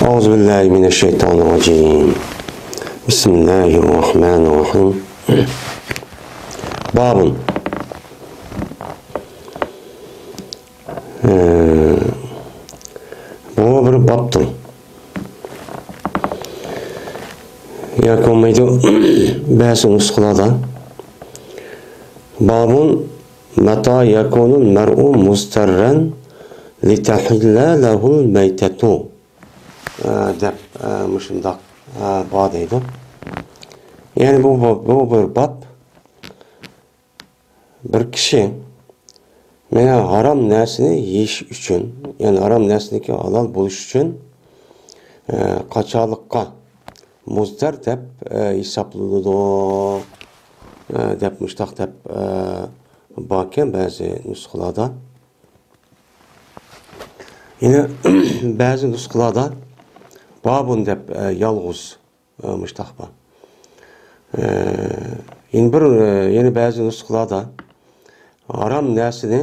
أعوذ بالله من الشيطان الرجيم. بسم الله الرحمن الرحيم. باب bu bir babdır. Yakunmaydı bazı nusxalarda babun mata yakunul mer'u mustarran litahilla lahul meytetu deb muşundaq bağdaydı. Yani bu bir bab bir kişi mena haram narsani yeyish uchun, yani haram narsaniki halol bo'lish uchun qochoqlikqa muzdar deb hisoblanadi deb mushtaq deb borken ba'zi nusxalarda. Yine ba'zi nusxalarda babun deb yolg'iz mushtaq bor. Yine ba'zi nusxalarda haram narsani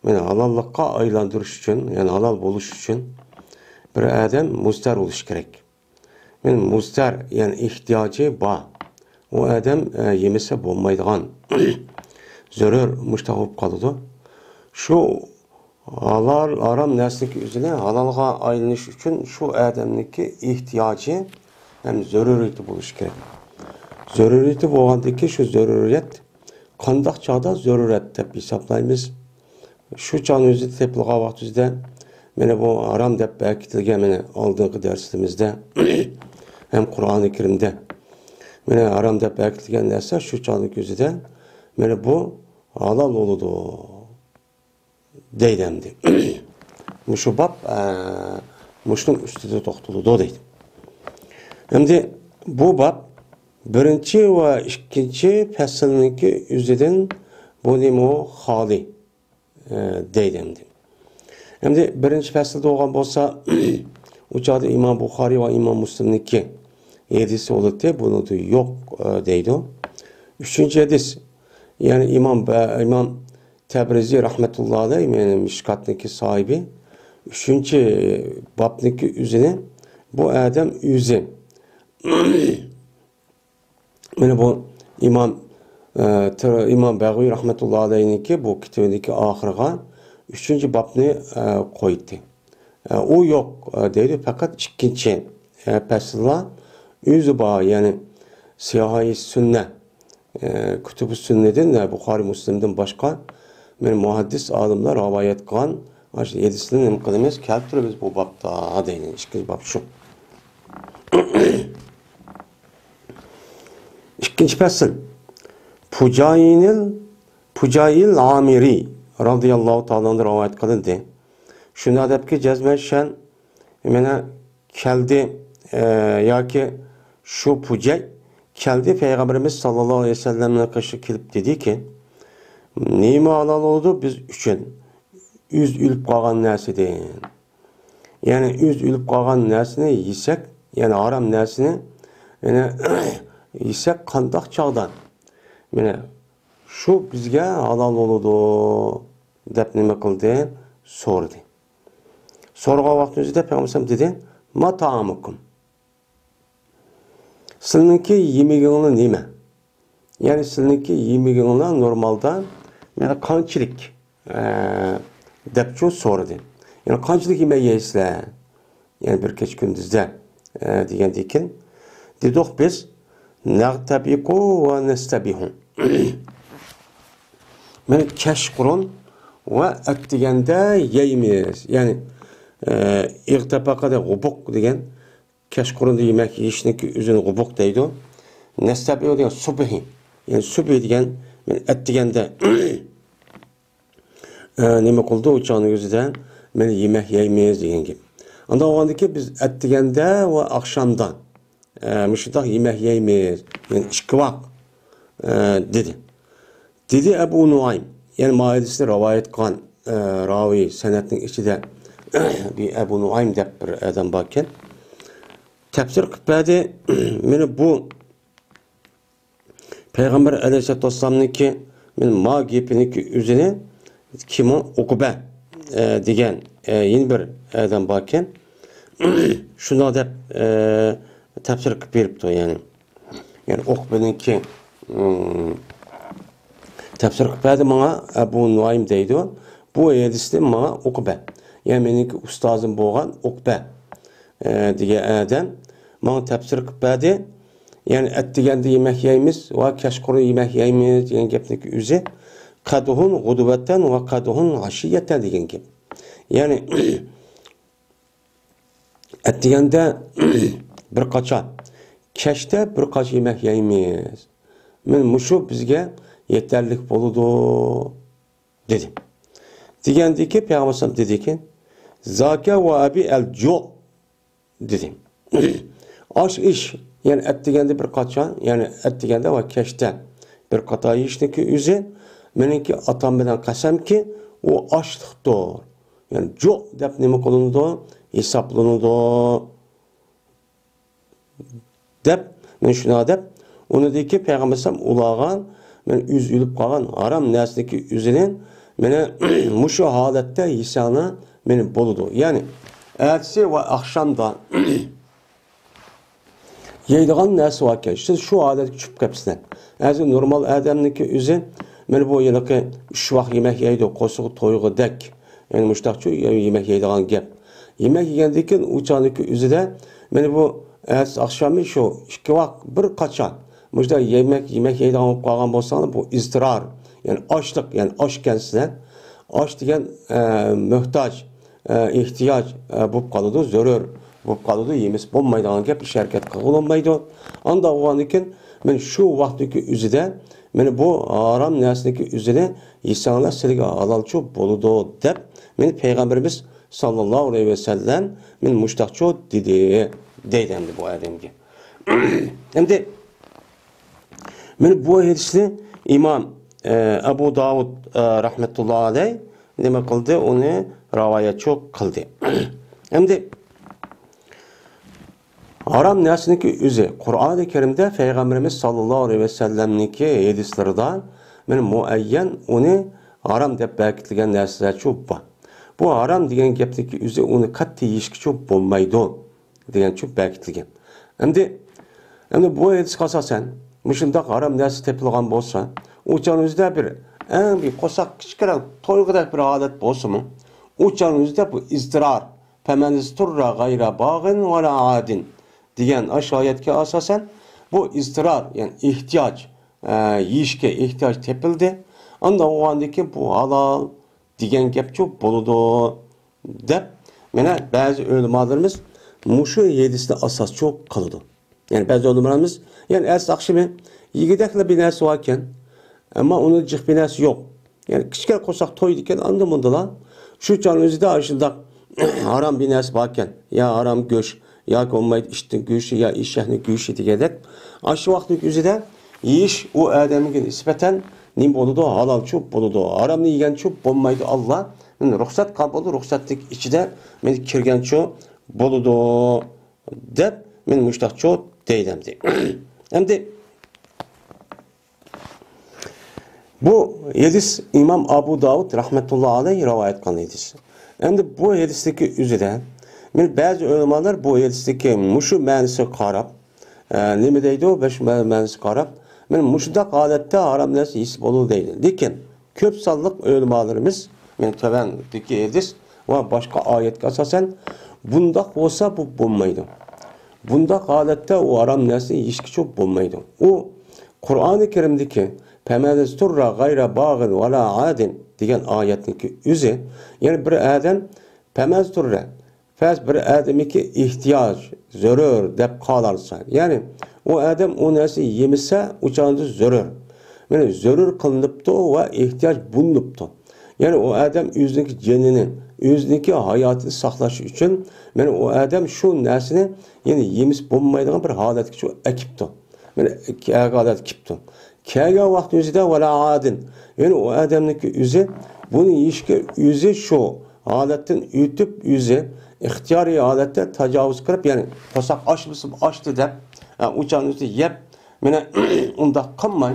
meni halollikqa aylantirish uchun, yani halol bo'lish uchun bir odam mustar bo'lishi kerak. Men mustar, yani ehtiyoji bor. O odam yemasa bo'lmaydigan zarur mushtaq bo'lib qoladi. Shu halol haram narsaniki o'zini halolga aylanish uchun shu odamniki ehtiyoji ham zaruriyati bo'lishi kerak. Zaruriyati bo'lgandan keyin shu zaruriyat qandaq chog'da zarurat deb hisoblaymiz. Shu chog'ni o'zi tepilgan vaqtimizda mana bu harom deb bekitilgan mana oldingi darsimizda ham Qur'oni Karimda mana harom deb bekitilgan narsa shu chog'ning o'zida mana bu halol bo'ladi deydi. Shu bab mushuning ustida to'xtaladi deydi. Endi bu bab birinchi va ikkinchi faslniki o'zidan bu nima xoli deydi. Endi birinchi faslda bo'lgan bo'lsa, u chog'da Imom Buxoriy va Imom Muslimniki hadisi bo'ladi, bunisi yo'q deydi. Uchinchi hadis, yani Imom Tabriziy rahmetullohi alayhi, yani Mishkatniki sahibi, uchinchi babniki o'zini bu odam o'zi mana bu İmam Bag'viy rahmetullohi alayhiniki bu kitobidagi oxiriga 3-babni qo'ydi. U yo'q deydi, faqat ikkinchi faslda o'zi bor, yani Siyah-i Sünne, Kütüb-i Sünne'den Buxoriy Müslim'den boshqa men muhaddis olimlar rivoyat qilgan hadisni nima qilamiz, keltiramiz bu babda deydi. Ikkinchi bab shu. İkinci fasl. Pucayil Amiri radıyallahu ta'ala'dan rivayet kılındı. Şunu adapki cezmeşen mena keldi ya ki şu Pucay keldi Peygamberimiz sallallahu aleyhi ve sellem'e karşı kelip dedi ki neymi halal oldu biz üçün üz ülüp kalgan nersidir. Yani üz ülüp kalgan nersini yesek, yani haram nersini yani yesek qandaq çağdan mene şu bizge halal oludu dep nima qildi, so'radi. So'rgan vaqtimizda Peygamber dedi: "Ma ta'amukum?" Sizniki yemeginglar nima? Yani sizniki yemeginglar normalda mena qanchalik dep so'radi. Yani qanchalik yemek yeysizlar? Yani bir kech kunduzda degandan keyin dedik biz naqtabiqu va nastabihu. Men kashqurun va at deganda yeymiz. Yani irtapaqada g'ubuq degan kashqurunda yemak yeyishniki o'zini g'ubuq deydi. Nastabihu degan subhi. Yani subhi degan at deganda nima qildi u chog'ning o'zida men yemak yeymiz degan gap. Unda o'g'andiki biz at deganda va oqshomdan müştaq yemek yeymiz, yani ikki vaqt dedi. Dedi Ebu Nuaym, yani Maidis'te rivayet qilgan ravi sanatning ichida bir Ebu Nuaym deb bir adam borken tafsir qilib berdi. Meni bu Peygamber Aleyhisselatü Vesselam'niki men ma gapiniki o'zini kim Uqba degan yeni bir adam borken şuna dep tefsir qilib beribdi yani. Yani Uqbe'ninki tefsir qilib berdi bana Ebu Nuaym deydi. Bu hadisde bana Uqbe. Yani meniki ustazım bo'lgan Uqbe degan adam bana tefsir qilib berdi. Yani et deganda yemek yeymiz va kashquri yemek yeymiz degan gapniki o'zi qaduhun g'uduvatan va qaduhun ashiyatan degan gap. Yani et deganda bir qacha kashda bir qacha yemek yeymiz. Men mushu bizga yeterlik bo'ladi dedi. Degandiki Peygamber dedi ki zaka ve abi el jo dedi. Aş iş yani et deganda bir qacha yani et deganda va kashda bir qata yeyishniki o'zi meniki atam bilan qasamki u ochliqdir. Yani jo deb nima qilindi? Hisoblanadi. Deb men shuna deb uni deyki Peygamber ulag'an men üzülüp qolgan haram narsaniki o'zidan meni mushu holatda yesana meni bo'ladi. Yani ertesi ve akşamda yeydigan narsa varken siz şu adet tushib qolibsizlar. Azı normal odamniki o'zi men bu yilki 3 vaqt yemek yeydi, qo'shiq to'yg'idek. Yani mushtaqchu yemek yeydigan gap. Yemek yegandan keyin uçaniki o'zida men bu akşamı şu 2 vaqt bir qacha mujda yemek yeydigan bo'lib qolgan bo'lsangiz bu iztirar. Yani açlık yani açkensizlar. Aç degan muhtoj, ihtiyoç bo'lib qoladi, zarur bo'lib qoladi, yemis bo'lmaydigan gap ish harakat qilolmaydi. Anda o'g'anikin men shu vaqtdagi o'zida meni bu harom narsaniki o'zida insonlar sizga halolchi bo'ladi deb men payg'ambarimiz sallallohu alayhi vasallam men mushtaqcho deydi endi bu odamga. Endi men bu hadisni imom Abu Davud rahmetullah alayh nima qildi? Uni rivoyatchi qildi. Endi haram narsaniki o'zi Qur'oni Karimda Payg'ambarimiz sallallohu alayhi vasallamniki hadislarida men muayyan uni haram deb belgitilgan narsalar ko'p bor. Bu haram degan gapniki o'zi uni qattiq yeyishga ko'p bo'lmaydi degan ko'p belgitilgan. Endi bu hadisga asosan mushundaq haram narsa tepilgan bo'lsa, o'chaningizda bir qo'saq kichkina to'yg'idek bir holat bo'lsa-mu, o'chaningizda bu iztirar, famanizturra g'ayra bag'in va la adin degan oyatga asosan bu iztirar yani ihtiyoç yeyishga ehtiyoj tepildi. Anda o'g'andiki bu halol degan gap ko'p bo'ladi deb mana ba'zi ulamolarimiz mushu hadisni asos cho'q qiladi. Yani ba'zi ulamolarimiz yani asaqshimi yigidaklar bir narsa bor ekan, ammo uni jiq bir narsa yo'q. Yani kichkina qo'saq to'ydi ekan, anda bundalar shu chon o'zida shundoq haram bir narsa bor ekan, ya haram go'sht yoki olmaydi ishning go'shti ya eshakning go'shti degandek shu vaqtning o'zida yeyish u odamga nisbatan nim bo'ladi, halol cho'p bo'ladi. Haramni yegan cho'p bo'lmaydi. Alloh men ruxsat qabul ruxsatlik ichida men kirgan cho'p bo'ladi deb men mushtaqcho deydim. Endi bu hadis İmam Abu Davud rahmetullah alayhi rivoyat qilgan hadis. Endi bu hadisdagi o'zida men ba'zi ulamolar bu hadisdagi mushu ma'nosiga qarab nima deydi? Shu ma'nosiga qarab men mushundaq holatda harom narsa yeyib bo'ladi deydi. Lekin ko'p sonliq ulamolarimiz men tavandagi hadis va boshqa oyatga asosan bundaq bo'lsa bu bo'lmaydi. Bundaq holatda u harom narsa yeyishga cho'p bo'lmaydi. U Qur'oni Karimdagi "Famanizturra g'ayra bag'in va la adin" degan oyatniki o'zi, ya'ni bir odam famanizturra faz bir odamniki ehtiyoj, zarur deb qolarsa, ya'ni o adam o narsa yemisa, uçandı zarur. Yani zarur kılınıptı ve ihtiyaç bulunuptu. Yani o adam özündeki canını, özündeki hayatını saklaşı için, yani o adam şu narsini yani yemiş bulunmaydıgan bir halet şu ekipti. Yani halet ekipti. Kâga vakti özüde ve la adin. Yani o adamdaki özü, bunu yiyişke özü şu haletten ütüp özü, ihtiyari halette tecavüz kırıp, yani kosak aç mısın, açtı de, uçağın üstü yep, mene onda kalmay,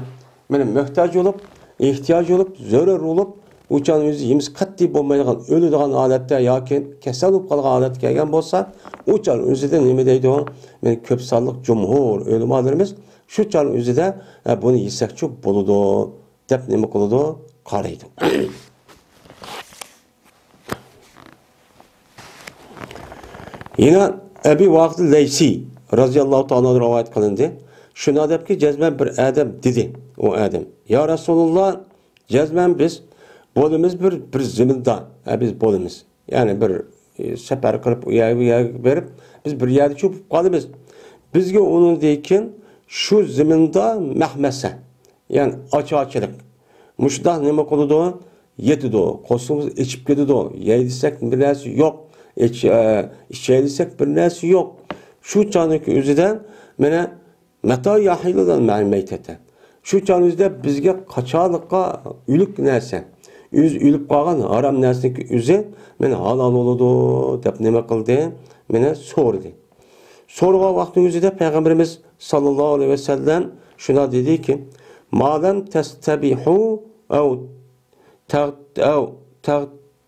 mene muhtaç olup, ihtiyaç olup, zarur olup, uçan özü yemiz katli bulmaydigan, ölüdigan aletde yoki kasal bo'lib qolgan holatga kelgan bo'lsa, uçan özüde nima deydi o? Men ko'p sonliq jumhur o'limalarimiz shu chal o'zida buni yesakchi bo'ladi deb nima qiladi? Qaraydi. Yine Ebi Vaqt Leysi radıyallahu ta'ala rivayet kılındı. Şuna debki cezmen bir adam dedi. O adam. Ya Resulullah cezmen biz bolimiz bir ziminde. Biz bolimiz. Yani bir sefer kılıp uyağı verip biz bir yerde çöpüp kalımız. Bizge onun deyken şu ziminde mehmese. Yani açıkçılık. Muşdah nima kılıdı o? Yedi o. Kosumuz içip gidi o. Yeydisek bir neresi yok. İçeydisek bir neresi yok. Şu canlık üzüden mene meta yahilidan ma'lumiyete. Şu canlı üzüde bizge kaçalıkka ülük nerse. Ülüp kalgan haram nersindeki üzü mene halal oludu dep nima kıldı? Mene sordu. Soruğa vaktin üzüde Peygamberimiz sallallahu aleyhi ve sellem şuna dedi ki madem testebihu ev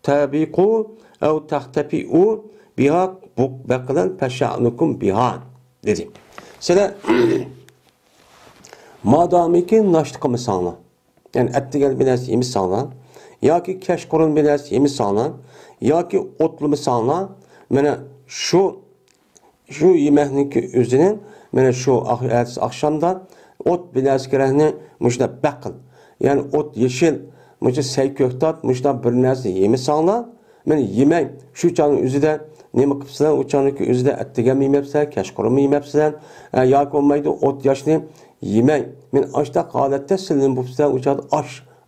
tabiqu ev tahtepi'u biha beklen peşa'nukum biha dedi. Sene madami ki naştıkımı sağla. Yani ettiğel bir nersi yemi sağla. Ya ki keşkurun bir nersi yemi sağla. Ya ki otlu sağla. Mene şu yemeğinin üzerine mene şu akşamda ot bir nersi kerehine müşde bekl. Yani ot yeşil müşde seyköktat müşde bir nersi yemi sağla. Men yemek şu canın üzerinde ne makıpsıdan o canın üzerinde ettiğim yemepsizden, keşkurum yemepsizden, yak olmaydı ot yaşını yemek. Men açta halette silin bupsizden o canın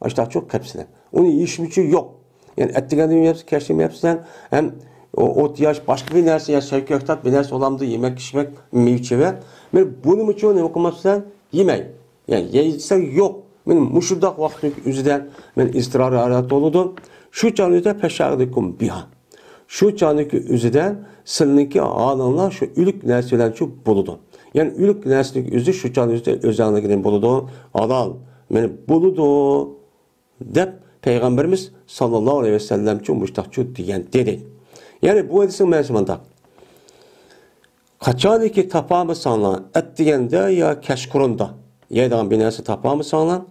açta çok kapsizden. Onu yiyişmişi yok. Yani ettiğim yemepsiz, keşkurum yemepsizden hem ot yaş başka bir neresi ya seyköktat bir neresi olamdı yemek içmek meyçeve. Men bunun için ne makıpsizden yemek. Yani yiyişsek yok. Men muşurdak vakti üzerinde men istirar arat oldu. Şu canlıda peşağıdıkum biha. Şu canlıki üzüden sınırki alanlar şu ülük neslilen çok buludu. Yani ülük neslilik üzü şu canlıda özellikle buludu. Alal. Yani buludu. Dep Peygamberimiz sallallahu aleyhi ve sellem çok müştakçı diyen dedi. Yani bu hadisin mevzumunda. Kaçaniki tapamı sanılan et diyende ya keşkurunda. Yaydan binası tapamı sanılan.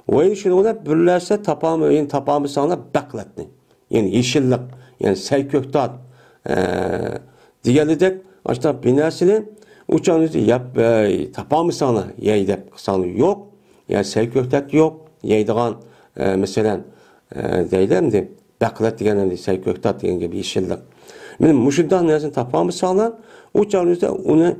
Ve şunu birlerse tapamı sana bekletni. Yani yeşillik, yani seyköktat diğerledek açta binasını uçan üzü yap tapamı sana yeydep kısalı yok. Yani seyköktat yok. Yeydiğen mesela deylemdi. Beklet diğerlemdi seyköktat diğen gibi yeşillik. Benim muşundan nesin tapamı sana uçan üzü onu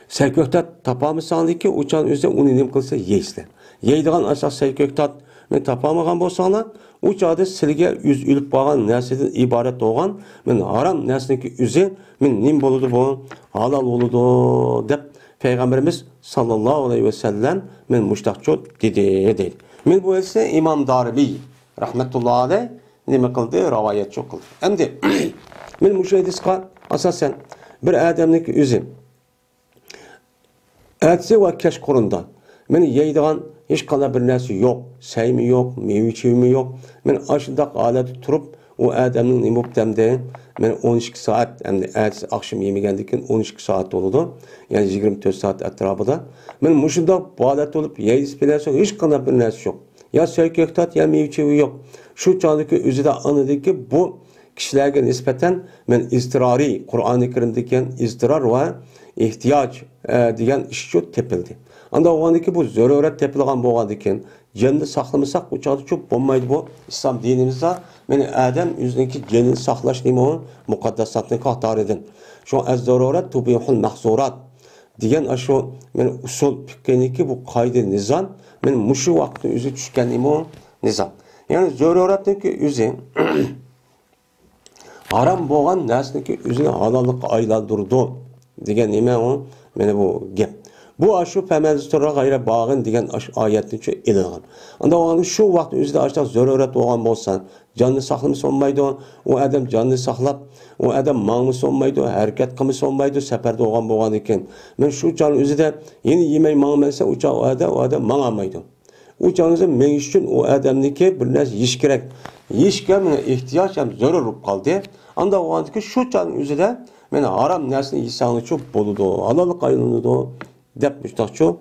seyköktat tapamı sandı ki uçan üzerinde onu nim kılsa yeysler. Yeydiğen asas seyköktat men tapamagan bolsаңlar, uçadı silge yüz ülüp bağan nerseden ibaret doğan men haram nersindeki üzü men nim boludu bu halal oludu dep Peygamberimiz sallallahu aleyhi ve sellem men muştakçı dedi. Men bu ise İmam Darimi rahmetullahi aleyh nime kıldı? Rivayetçi kıldı. Endi men müşahidisqa asasen bir adamniki üzü etsi ve keşkurunda. Men yeydiğen hiç kadar bir nersi yok. Seymi yok, meyve çevimi yok. Men aşındak aleti turup o adamın imuptemde men 12 saat hem de etsi akşam yemegendikken 12 saat oldu. Yani 24 saat etrafında. Men muşundak bu alet olup yeydis bilerse hiç kadar bir nersi yok. Ya seyköktat ya meyve çevimi yok. Şu çağdaki üzüde anladı ki bu kişilerge nispeten men istirari, Kur'an-ı Kerim'deki istirar ve ihtiyaç degan iş çok tepildi. Anda oğandaki bu zöruret tepilgan boğandiken cenni saklamasak uçağı çok bulmaydı bu İslam dinimizde. Yani Adem yüzündeki cenni saklaş neymi o? Mukaddesatını kahtar edin. Şu ez-zöruret tubihul mahzurat degan aşu yani usul fikkeniki bu kaydı nizam. Yani muşu vakti üzü düşken neymi o? Nizam. Yani zöruretindeki üzü haram boğan nersindeki üzü halallık aylandırdı. Degan nima o? Mana bu gap. Bu aşu pemeztura gayre bağın degan ayetni şu ilingan. Anda onu şu vaqt özüde açtaq zöruret olgan bolsa, canını saqlamasa olmaydı. O adam canını saqlab, o adam mağmısı olmaydı, hareket qılmasa olmaydı, seferde olgan bolgan eken. Men şu can özüde yeni yemey mağmasa o adam mağamaydı. u canınızı meyiş için o adamdaki bir narsa yiyish kerak. Yeyishga mana ehtiyoj ham zarur bo'lib qoldi. Anda o'g'andiki shu canın o'zida mana harom narsani yesangchi bo'ladi, halollik aylanadi deb mushtoqchi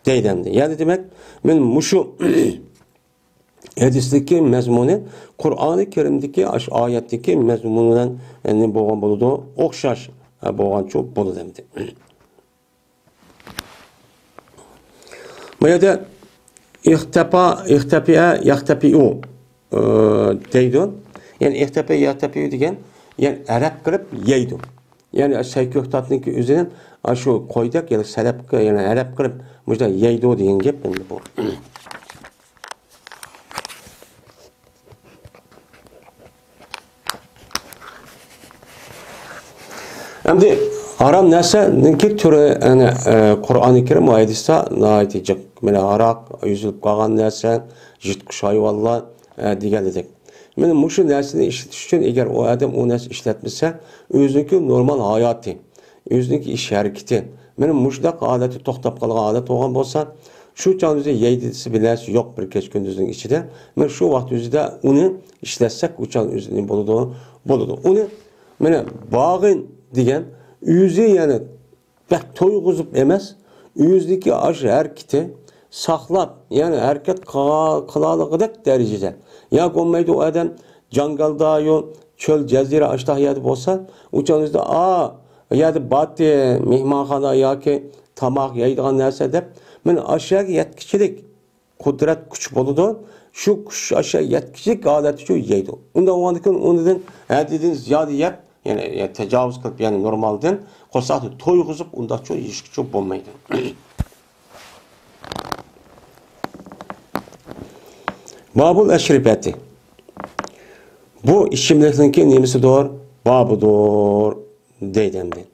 deydimdi. Yani demek men mushu hadisdagi mazmuni Qur'oni Karimdagi oyatdagi mazmuni bilan endi bo'lgan bo'ladi, o'xshash bo'lgancha bo'ladi endi. Bu yerda yaxtapiu deydi. Yani yaxtapiu degan, yani arab qilib yeydi. Yani sayko'xtatniki o'zidan shu qo'ydak, yani salabga, yani arab qilib mujda yeydi degan gap endi bu. Endi haram narsaniki türü yani Qur'oni Karim va hadisda aytijak. Mana aroq, yuzilib qolgan narsa, jitqish hayvonlar degan edik. Mana mushu narsani ishlatish uchun agar u odam u narsa ishlatmasa, o'ziniki normal hayoti, o'ziniki ish harakati, mana mushundaq odati to'xtab qolgan odat bo'lgan bo'lsa, shu chog'da yeydisi bilasi yo'q bir kech kunduzning ichida, mana shu vaqt o'zida uni ishlatsak, u chog' o'zining bo'ladi. Uni mana bog'in degan o'zi yani bak to'yg'izib emas, o'zidagi ash harakati saqlab, yani harakat qilaligidek darajada. Ya bo'lmaydi u odam jangalda yo cho'l jazira ashtahiyat bo'lsa, u chog'da yerda bati mehmonxona yoki tomoq yeydigan narsa deb, men aşağı yetkichilik qudrat kuch bo'ladi. Shu kuch aşağı yetkichilik odati shu yeydi. Unda o'g'andikin undan hadidin ziyoda yeb, yani tecavüz kılıp yani normalden kosaatı toyguzub unda çok ilişki çok olmaydı. Babul eşribeti. Bu içimlikteki nemisi doğru, babudur deydemdi.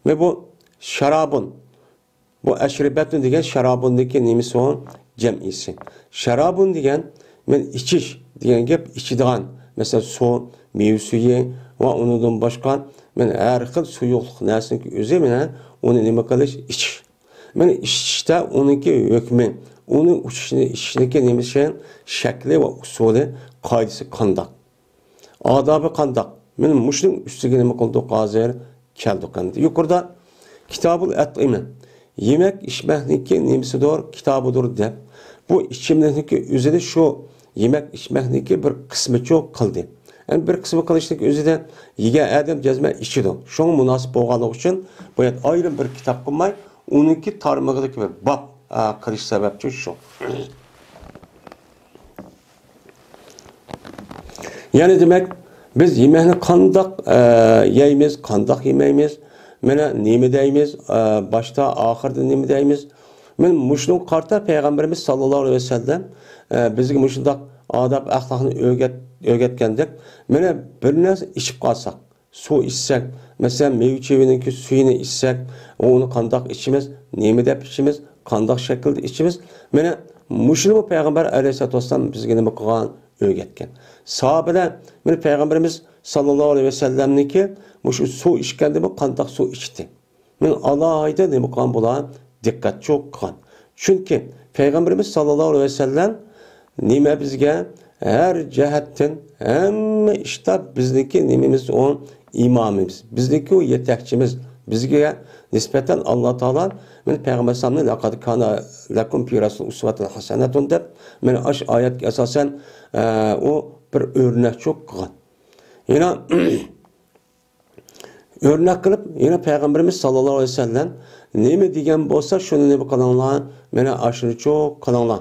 Ve bu şarabın, bu eşribetin degen şarabındaki nemisi olan cem'isi. Şarabın degen, men içiş degen gep içidigan. Mesela su, meyve suyu, ve ondan başka men her xil suyuqluq narsaniki o'zi meni uni nima qilish ichish. Meni ishda uniki hukmi, uni ishishniki nimasi shakli va usuli, qoidasi qandoq. Odobi qandoq. Men mushning ustiga nima qildik hozir keldik endi. Yuqorida Kitabul At'ime, yemek içmekniki nimasidir, kitobidir deb. Bu ichimlikniki o'zida shu yemek içmekniki bir qismi çok qildi. Yani bir kısmı kılışlık özüde yegan adam cezme içidi. Şoň münasip bolganlygy üçin bu ýet aýrym bir kitap qılmay, onunki tarmagydaki bir bab kılıç sebepçi şu. Yani demek biz yemekni qandaq yeymiz, qandaq yemeymiz, mena neme deymiz, başta ahirde neme deymiz. Men muşnun qarta Peygamberimiz sallallahu aleyhi ve sellem bizge muşundaq adab ahlakını öğretkendik. Mene bir narsa içip kalsak, su içsek, mesela meyve çevininki suyunu içsek, onu kandak içimiz, nemi de içimiz, kandak şekilde içimiz. Mene muşunu Peygamber aleyhissalatü vesselam bizge neme kılgan öğretken. Sahabeler, mene Peygamberimiz sallallahu aleyhi ve sellem'ninki muşu su içkendi mi kandak su içti. Men Allah ayda neme kılgan bulan dikkat çok kılgan. Çünkü Peygamberimiz sallallahu aleyhi ve sellem nime bizge her cihetten hem işte bizdeki nimimiz o imamımız, bizdeki o yetekçimiz, bizge nispeten Allah Teala men Peygamber sallallahu laqad kana lakum fi rasul uswatun hasanatun deb men aş ayet esasen o bir örnek çok qilgan. Yine örnek kılıp yine Peygamberimiz sallallahu aleyhi ve sellem neme degan bolsa şunu ne qilinglar, meni aşını çok qilinglar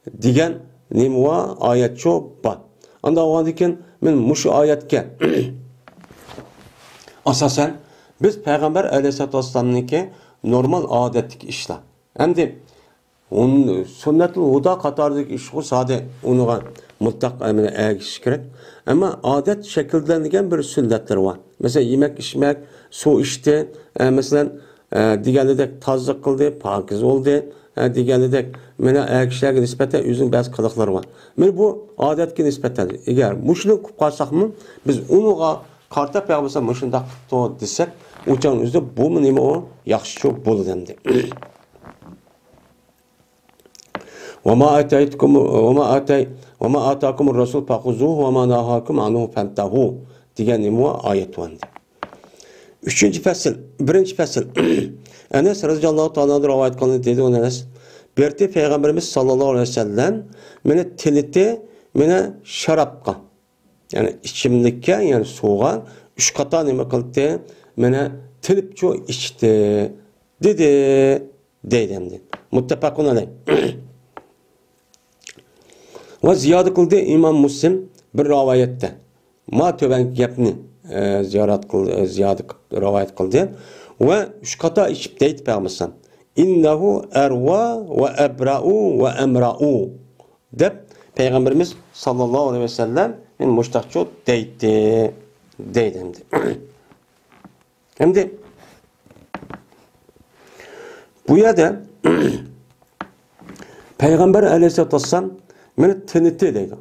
degan nimva ayet çok var. Anda o diken men muşu ayetke asasen biz Peygamber aleyhissalatü vesselam'nınki normal adetlik işler. Hem de onun sünnet-i huda katardaki iş o sade onu mutlak emine ergiş gerek. Ama adet şekillendiğin bir sünnetler var. Mesela yemek içmek, su içti, mesela diğerleri tazlık kıldı, pakiz oldu. Diğerleri mene erkeklerge nispeten özün bazı kılıkları var. Men bu adetke nispeten eğer muşunu qalsak mı biz onuğa karta peygamberse muşunda to desek uçan özde bu nima o yaxşı çok bolu demdi. وَمَا آتَيْتُكُمْ وَمَا آتَاكُمُ الرَّسُولُ فَخُذُوهُ وَمَا نَهَاكُمْ عَنْهُ فَانْتَهُوا degan nima ayet var. Üçüncü fasıl, birinci fasıl. Enes radıyallahu ta'ala rivayet kılındı dedi ona Enes. Berti Peygamberimiz sallallahu aleyhi ve sellem meni tiliti meni şarapqa. Yani içimlikka, yani soğuğa üç kata nima qildi? Meni tilipço içti dedi deydimdi. Muttefakun aleyh. Ve ziyade kıldı İmam Müslim bir rivayette. Ma töben gapni ziyade rivayet kıldı. Ve üç kata içip deyit Peygamberimiz. İnnehu erva ve ebra'u ve emra'u dep Peygamberimiz sallallahu aleyhi ve sellem muştakço deydi deydimdi. Hem de bu yerde Peygamber aleyhisselatü vesselam beni tiniti deydi.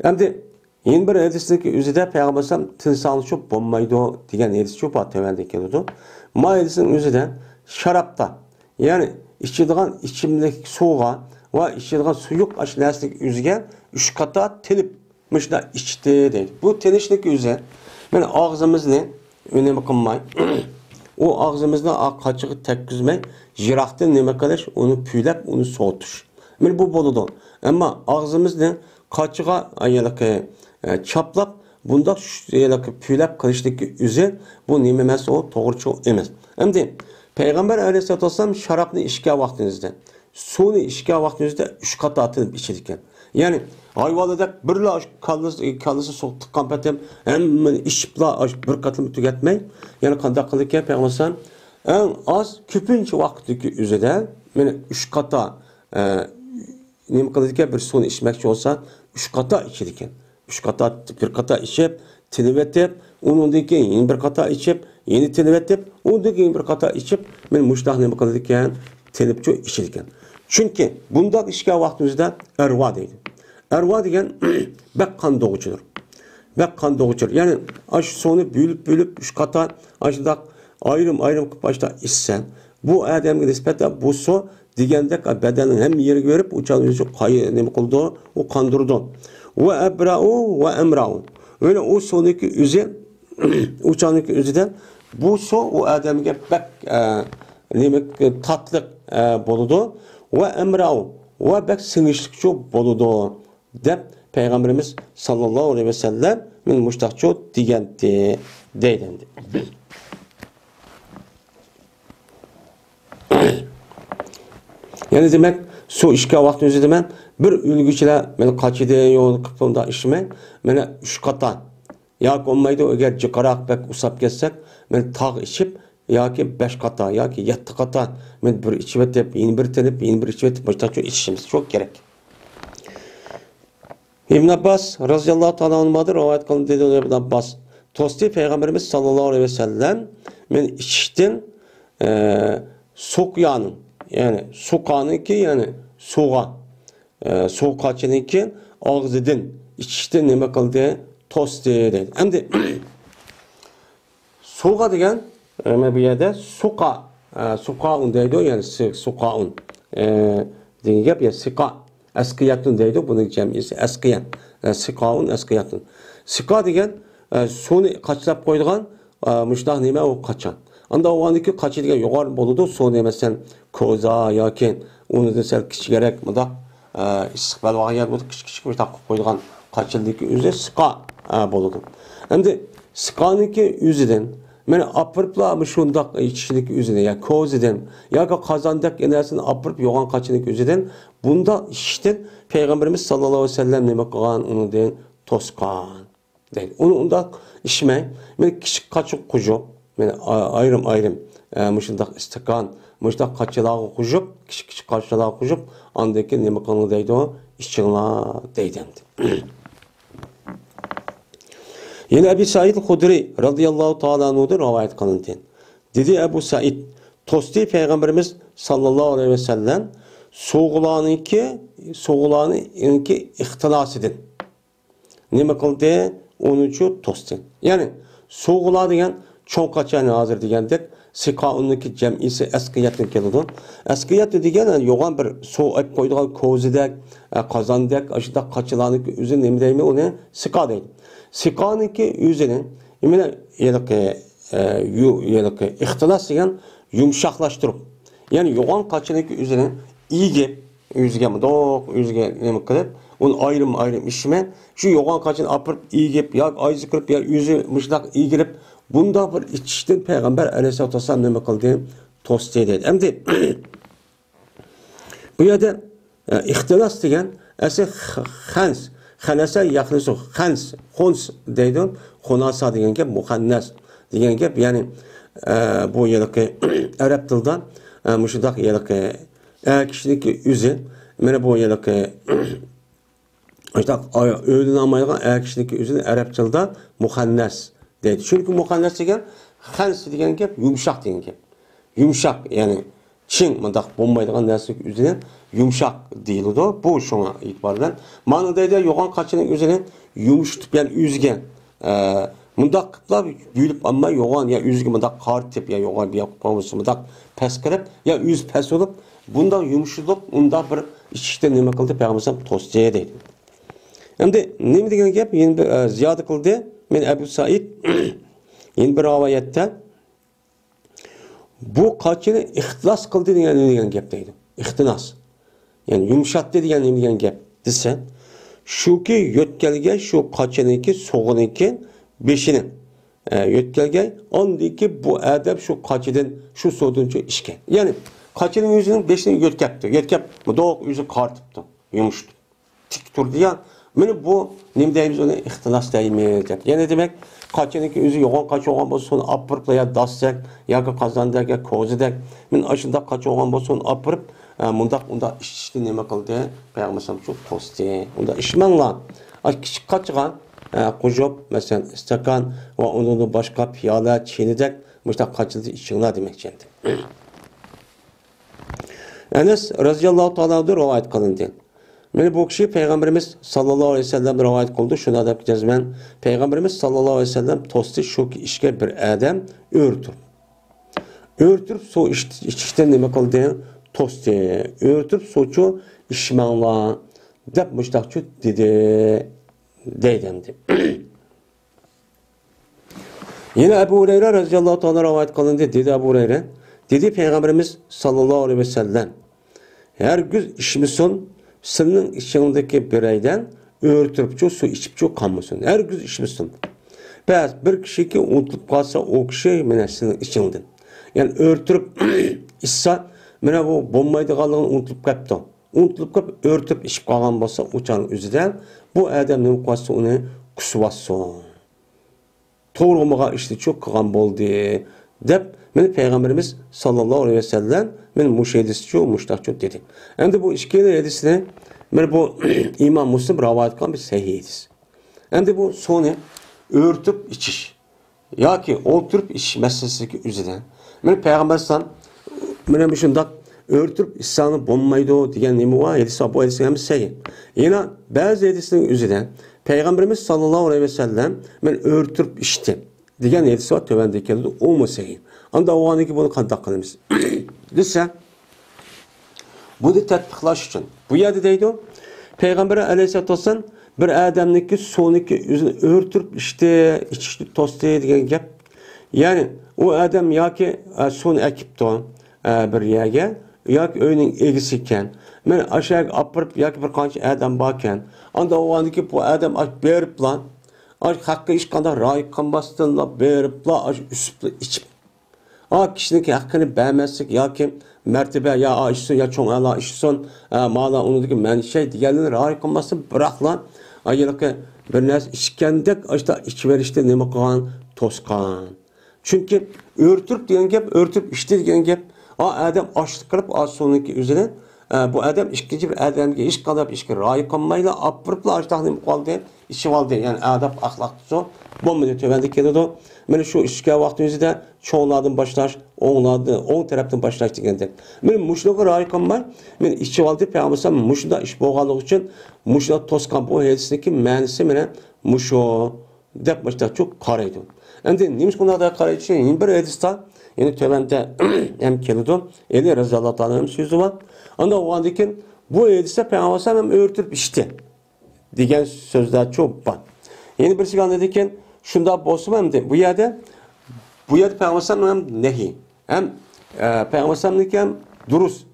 Hem de yeni bir hadisindeki üzerinde Peygamber aleyhisselam tinsanlı çok bombaydı diyen hadis çok var temelde geliyordu. Ma hadisinin üzerinde şarapta yani içidiğin içimdeki soğuğa ve içidiğin suyuk aşilasındaki üzerine üç kata tinip mışda içti deydi. Bu tinişlik üzerine yani ağzımızı önemi kılmayın. O ağzımızda kaçığı tekküzmey, jiraktan neme kadar onu püylep, onu soğutuş. Yani bu boludu. Ama ağzımızda kaçığa çaplap, bunda püylep kılıştaki üzere bu nememesi o doğruçu emez. Hem de Peygamber aleyhisselatü vesselam şarapını işgal vaktinizde, suyunu işgal vaktinizde üç kata atılıp içirken. Yani hayvalıda birla kallısı soğuk tıkkan hemen işipla bir katını tüketmeyin. Yani kandak kılırken Peygamber en az küpünce vaktiki üzere yani üç kata neyim kılırken bir suyunu içmekçi olsa üç kata içirken. Üç kata bir kata içip tilivetip onundaki yeni bir kata içip yeni tilivetip onundaki yeni bir kata içip ben muştah neyim kılırken tilipçi içirken. Çünkü bunda işgal vaktimizde erva deydi. Erva degen bek kan doğucudur. Bek kan doğucudur. Yani aş sonu bölüp üç kata aşıda ayrım başta içsen bu adamın nispetle bu su digende bedenin hem yeri görüp uçan kayı ne kıldı o kandırdı. Ve ebra'u ve emra'u. Öyle o sonraki üzü uçanlık üzüden bu su o adamın bek tatlık boludu ve emra'u ve bek sınışlıkçı boludu. Dep Peygamberimiz sallallahu aleyhi ve sellem min muştakço digendi deylendi. Yani demek su işgal vakti özü demek bir ülgüçüle ben kaçıda yol kıpımda işime bana üç kata ya olmaydı eğer cıkarak bek usap geçsek ben tağ içip ya ki beş kata ya ki yetti kata ben bir içivetip yeni bir tenip yeni bir içivetip muştakço içişimiz çok gerek. İbn Abbas radıyallahu ta'ala anh'adır rivayet kılındı dedi İbn Abbas. Tosti Peygamberimiz sallallahu aleyhi ve sellem men içtin sokyanın yani sokanınki yani soğa sokaçınınki ağzıdın içtin neme kıldı tosti dedi. Hem de soğa degen bu yerde sokaun deydi yani sokaun degen gap ya sika eskiyatun deydi bunun cemisi eskiyan sikaun eskiyatun sika degen sonu kaçlap koyduğun müştah neme o kaçan anda o andaki kaçı degen yukarı boludu sonu mesela koza yoki onu da sel kichikroq mıda istiqbal vaqiyat bo'ldi kichik bir taqib qo'ygan qachildiki o'zi siqa bo'ladi. Endi siqaniki o'zidan mana apirpla shundoq ichishlik o'zidan ya ko'zidan yoki qozondak narsani apirib yo'g'on qachillik o'zidan bunda ishdan Peygamberimiz sallallohu alayhi vasallam nima qilgan unidan to'sqan deydi. Uni unda ishmay men kichik qachuq qujuq men ayrim shundoq istiqon muşta kaçılağı kuşup, küçük kaçılağı kuşup, andaki neme kanı deydi o, işçiğla deydendi. Yine Ebu Said Hudri radıyallahu ta'ala anhu'dur rivayet kanıntı. Dedi Ebu Said, tosti Peygamberimiz sallallahu aleyhi ve sellem, soğulanınki ihtilas edin. Neme kıldı? 13 tosti. Yani soğula degen, çoğ kaçani hazır degandek Sikaun'daki cem'isi eskiyatın kelidi. Eskiyat degen yoğan bir soğuk ep koyduğun kozidek, kazandek, aşıda kaçılanık üzün nemi deymi onu sika deydi. Sika'nınki üzerinin emine ihtilas degen yumuşaklaştırıp yani yoğan kaçınınki üzerinin iyi gep yüzge mi doğuk yüzge nemi kılıp onu ayrım işime şu yoğan kaçın apırıp iyi gep ya ayızı kırıp ya yüzü mışlak iyi girip bunda bir içişten Peygamber Aleyhisselatü Vesselam nemi kıldı tosti deydi. Hem de bu yerde ihtilas degen esi khans Xanasa yaxlısı, xons deydi. Xonasa degen gep muhannas degen gep. Yani bu yılıki Arap tilda muşudak yılıki kişilik yüzü. Mene bu yılıki işte öğlen amaygan kişilik yüzü Arap tilda muhannas deydi. Çünkü muhannas degen xans degen gep yumuşak degen gep. Yumuşak yani Çin mındak bombaydıgan neslik üzerine yumuşak değildi. Bu şuna itibardan. Manadayda yoğan kaçının üzerine yumuştup yani üzgen. Mındakla büyülüp ama yoğan ya üzgün mındak kartip ya yoğan bir yapıpamızı mındak pes kırıp ya üz pes olup bundan yumuşulup onda bir işte neme kıldı Peygamber tostaya deydi. Hem de neme degen gep yeni bir ziyade kıldı. Men Ebu Said yeni bir rivayette bu kaçını ihtilas kıldı degen gep deydi. İhtinas. Yani yumuşattı degen gep dese şu ki yötkelge şu kaçınınki soğununki beşini yötkelge ondaki bu edep şu kaçıdan şu soğudunca işken. Yani kaçının yüzünün beşini yötkepti. Yötkep doğuk yüzü kartıptı. Yumuştu. Tik durdu ya. Mene bu nem deyimiz ona ihtilas deyimiz. Yani demek kaçınınki yüzü yoğun kaç olan bolsun apırıp ya dassak ya kazandak ya kozidak. Men aşında kaç olan bolsun apırıp munda işti neme kıldı. Peygamber çok posti. Unda işmanla. Küçük kaçıgan kujup mesela istakan ve onun başka piyala çiğnedek işte kaçıldı içinler demek şimdi. Enes radıyallahu ta'ala'dır rivayet kılındı. Mene bu kişi Peygamberimiz sallallahu aleyhi ve sellem rivayet kıldı. Şuna da cezmen Peygamberimiz sallallahu aleyhi ve sellem tosti şu ki işke bir adam örtüp. Örtüp so içten neme kıldı tosti. Örtüp soçu işmanla dep müştakçı dedi. Deydemdi. Yine Ebu Hureyre radıyallahu ta'ala rivayet kılındı. Dedi Ebu Hureyre. Dedi Peygamberimiz sallallahu aleyhi ve sellem. Her gün işimizsin senin içindeki bireyden örtürüp su içip kanmasın. Her gün işimizsin. Bazı bir kişi ki unutulup kalsa o kişi mene senin içinden. Yani örtürüp içsa mene bu bombaydı kalığını unutulup kaptı. Unutulup kap örtüp içip kalgan bolsa uçanın üzüden bu adamın qası onu kusubasın. Toğrulmağa işte çok kılgan boldu dep men Peygamberimiz sallallahu aleyhi ve sellem men muşedisi çok muştaqçı dedi. Hem de bu işkele hadisine men bu İmam Müslim rivayet kılan bir sahih hadis. Hem de bu sonu örtüp içiş. Ya ki oturup iç meselesi üzerinden men Peygamber sallallahu men bu şundak örtüp İsa'nı bombaydı diyen nemi var. Bu hadisi hem sahih. Yine bazı hadislerin üzerinden Peygamberimiz sallallahu aleyhi ve sellem men örtüp içti diyen hadisi var. Tövendeki keldi o mu sahih? Anda o anki bunu kandak kılımız. Lütfen bunu tatbiklaş için. Bu yerde deydi o. Peygamber aleyhisselatü vesselam bir adamniki soniki yüzünü örtüp içti tosti diyen gap. Yani o adam ya ki son ekipti bir yerge ya ki öyünün egisiken men aşağı apırıp ya ki bir kanç adam bakken anda o andaki bu adam berip lan hakkı iş kadar rayıkan bastığında berip la üsüple içip kişinin hakkını beğenmezsek ya ki mertebe ya işsin ya çoğun ala işsin mala onu ki men şey diğerlerini rayıkan bastın bırak lan ayılıkı bir nes içkendek işte içverişte ne kılan toskan. Çünkü örtüp diyen gep örtüp içti diyen gep adam açlık kırıp az sonraki üzerine bu adam ikinci bir adamga iş kadar işki rayı kalmayla apırıpla açlıklı kaldı işi valdı yani adab ahlaklısı bu müddet tövende keledi men şu işke vaktimizde çoğunlardan başlaş on taraftan başlaş degende men muşluğa rayı kalmay men işi valdı Peygamber muşda iş boğalık için muşda toskan bu hadisdeki manisi mene muşo dep başta çok karaydı. Endi neymiş bunlarda qarayışı, yine bir edista, yani tövende hem kelidi, Eli Raziyallahu Ta'ala'nın sözü var. Anda o andikin bu edista Peygamber hem örtüp işte diyen sözler çok var. Yeni bir şey dedikken şunda bosum hem de bu yerde Peygamber hem nehi hem Peygamber hem durus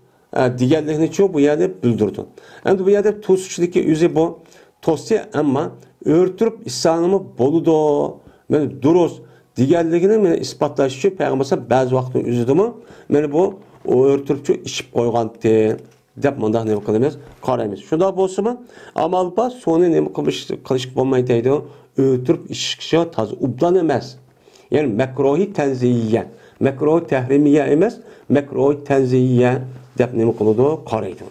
diğerlerini çok bu yerde bildirdi. Hem de bu yerde tosçudaki yüzü bu tosya ama örtüp İslam'ı boludu. Yani durus diğerlerini ispatlaş için Peygamber bazı vaktin yüzüdü mü? Yani bu o örtüpçü işip koygandı. Dep mındak ne kılımız? Qaraymiz. Şunda bolsunmu? Amal ba sonu ne qilish bo'lmaydi. Ötürüp işkişe taz ubdan emas. Yani mekruhi tenziyye. Mekruhi tehrimiye emas, mekruhi tenziyye dep ne qılıdı? Qaraydı.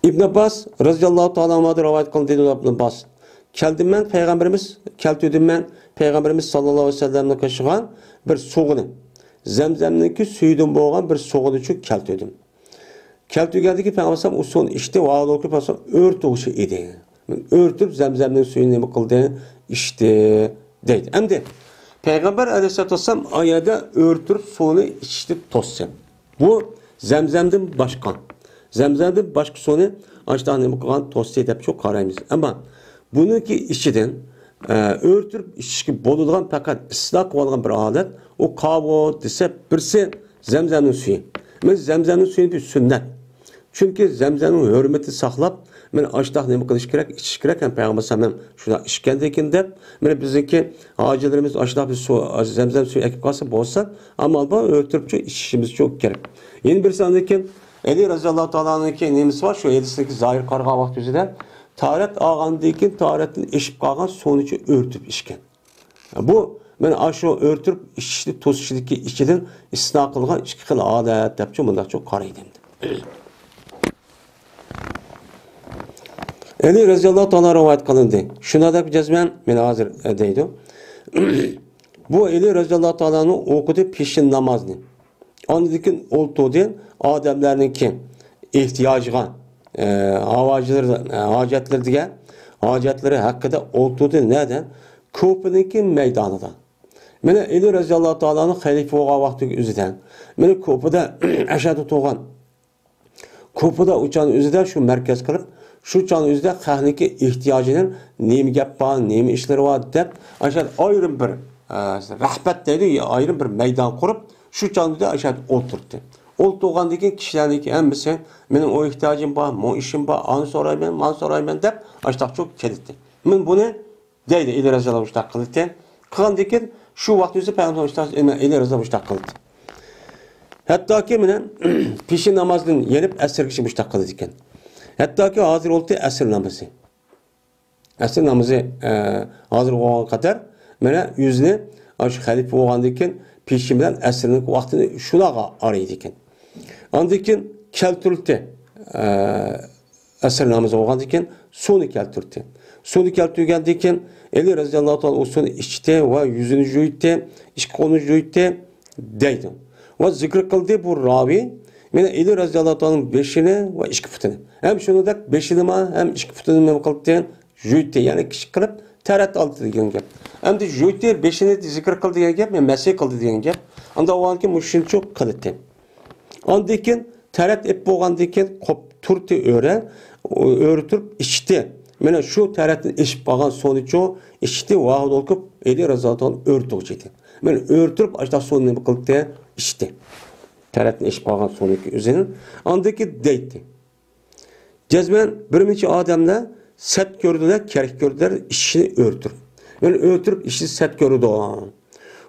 İbn Abbas radıyallahu ta'ala anhu rivayet qildi dedi İbn Abbas. Keldim ben Peygamberimiz sallallahu aleyhi ve sellem'le kaşıgan bir soğunu. Zemzemdeki suydan boğan bir soğunu çok keltiydim. Keltiygandaki Peygamber o son işte vaad okup ört oluşu idi. Örtüp zemzemden suyunu ne kıldı? İşte deydi. Hem de Peygamber aleyhissalatü vesselam ayada örtüp suyunu içti tossam. Bu zemzemden başkan. Zemzemden başka suyunu açtan ne kılgan tossam deyip çok karayımız. Ama bununki içiden örtüp işki bolulgan fakat ıslah kıvalgan bir adet o kavo dese birisi zemzemnin suyu. Men zemzemnin suyu bir sünnet. Çünkü zemzemnin hürmeti saklap men açtaq nemi qilish kerak, ichish kerak ham Peygamber sallam shuna ishgandekin deb men bizniki hojilarimiz açtaq bir su zemzem suyu ekib qolsa bo'lsa, amal bor o'tiribchi ichishimiz çok kerak. Yeni bir sandekin Ali raziyallahu ta'ala'nınki nemisi var şu edisindeki zahir qarğa vaqt yüzüden taharet ağandekin taharetin eşip qalgan sonucu örtüp işken. Bu men aşo örtüp işli tosçidiki içiden istisna kılgan iki xil adet depçi bunda çok qaraydım. Ali raziyallahu ta'ala rivayet kılındı. Şuna da cezmen men hazır deydi. Bu Ali raziyallahu ta'ala'nın okudu peşin namazını. Andikin oltuğu adamlarınki ihtiyacına hacetleri hakkında oltuğu neden? Kopenhagen meydanıda. Mene Ali raziyallahu ta'ala'nın halife oğa vakti üzüden. Mene Kopen'da aşağıda tuğan. Kopen'da uçan üzüden şu merkez kılıp şu uçan üzüden hahniki ihtiyacının nemi gap var, nemi işleri var deyip aşağıda ayrım bir rahbet deydi, ayrım bir meydan kurup şu uçan üzüden aşağıda oturttu. Oltuğandaki kişilerdeki en mesela benim o ihtiyacım var, o işim var, an sorayım deyip aşağıda çok kelitti. Ben bunu deydi ileri razıyalı müştak kılıttı. Kılandaki şu vaktimizde Peygamber müştak ileri razıyalı müştak kılıttı. Hatta ki benim peşin namazının yenip esir kişi müştak kılıttı. Hatta ki hazır oldu esir namazı. Esir namazı hazır olan kadar bana yüzünü aşk halife oğandaki peşin bilen esirinin vaktini şuna araydı. Andikin keltürlükte esir namazı oğandaki sonu keltürlükte. Sonu keltürlükte Ali raziyallahu ta'ala o sonu içte ve yüzünü juytte, iş konu juytte deydi. Ve zikr kıldı bu ravi, mene Ali raziyallahu ta'ala'nın beşini ve işki putunu. Hem şunu da beşini ma hem işki putunu mem kıldı juytte yani kişi kılıp tarat aldı diyen gap. Hem de juytte beşini zikr kıldı diyen gap, mesih kıldı diyen gap. Anda o anki müşrin çok kılıttı. Andikin tarat ep boğandikin kop turti öğretip içti. Mene şu taratın eşip bağan sonucu içti vaad olup Ali raziyallahu ta'ala örtücüydü. Mene örtüp açta sonunu kılıttı içti. Taratın eşip bağan sonucu üzerine andaki deydi. Cezmen birminçe adamlar set gördüler, kerek gördüler, işini örtür. Mene örtürüp işini set gördü o.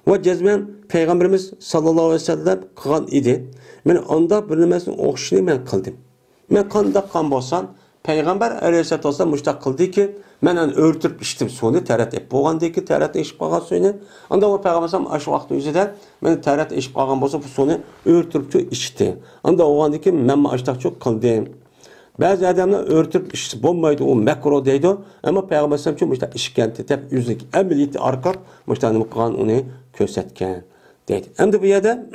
Ve cezmen Peygamberimiz sallallahu aleyhi ve sellem kılan idi. Mene anda bilinmesinin okşunu ben kıldım. Men kanda kan bolsam Peygamber aleyhissalatu vesselam müştak kıldı ki menen örtüp içtim suyunu tarat ep bolgandaki tarat eşip kalgan suyunu anda o Peygamber aş vakti üzerinde men tarat eşip kalgan bolsa bu suyunu örtüp içti. Anda oğandaki men açtak çok kıldım. Bazı adamlar örtüp içti bombaydı o mekro deydi ama Peygamber sallallahu müştak içkenti tep yüzlük emniyeti arka müştak kılgan onu kösetken deydi. Hem de bu yerde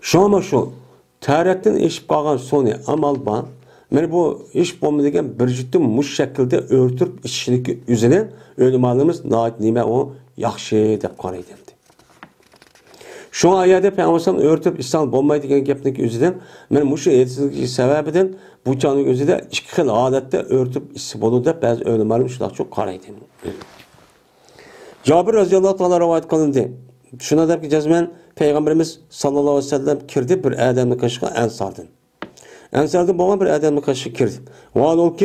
şu ama şu taratın eşip kalgan sonu amal ban Mene bu iş bulmaydigan bir jutum muş şekilde örtüp işçiliki üzerine ölümanımız nait nime o yaxşı dep qaraydı. Şu ayada Peygamber örtüp İslam bulmaydigan gapniki üzerinden men muşu etisizlik sebebinden bu canın özüde iki xil adette örtüp işi bolu dep bazı ölümanım şuna çok qaraydı. Cabir radıyallahu ta'ala rivayet kılındı. Şuna dep ki cezmen Peygamberimiz sallallahu aleyhi ve sellem kirdi bir adamın kaşığı Ensar'dan. Ensar'da boğan bir adamın kaşığı kirdi. O an ol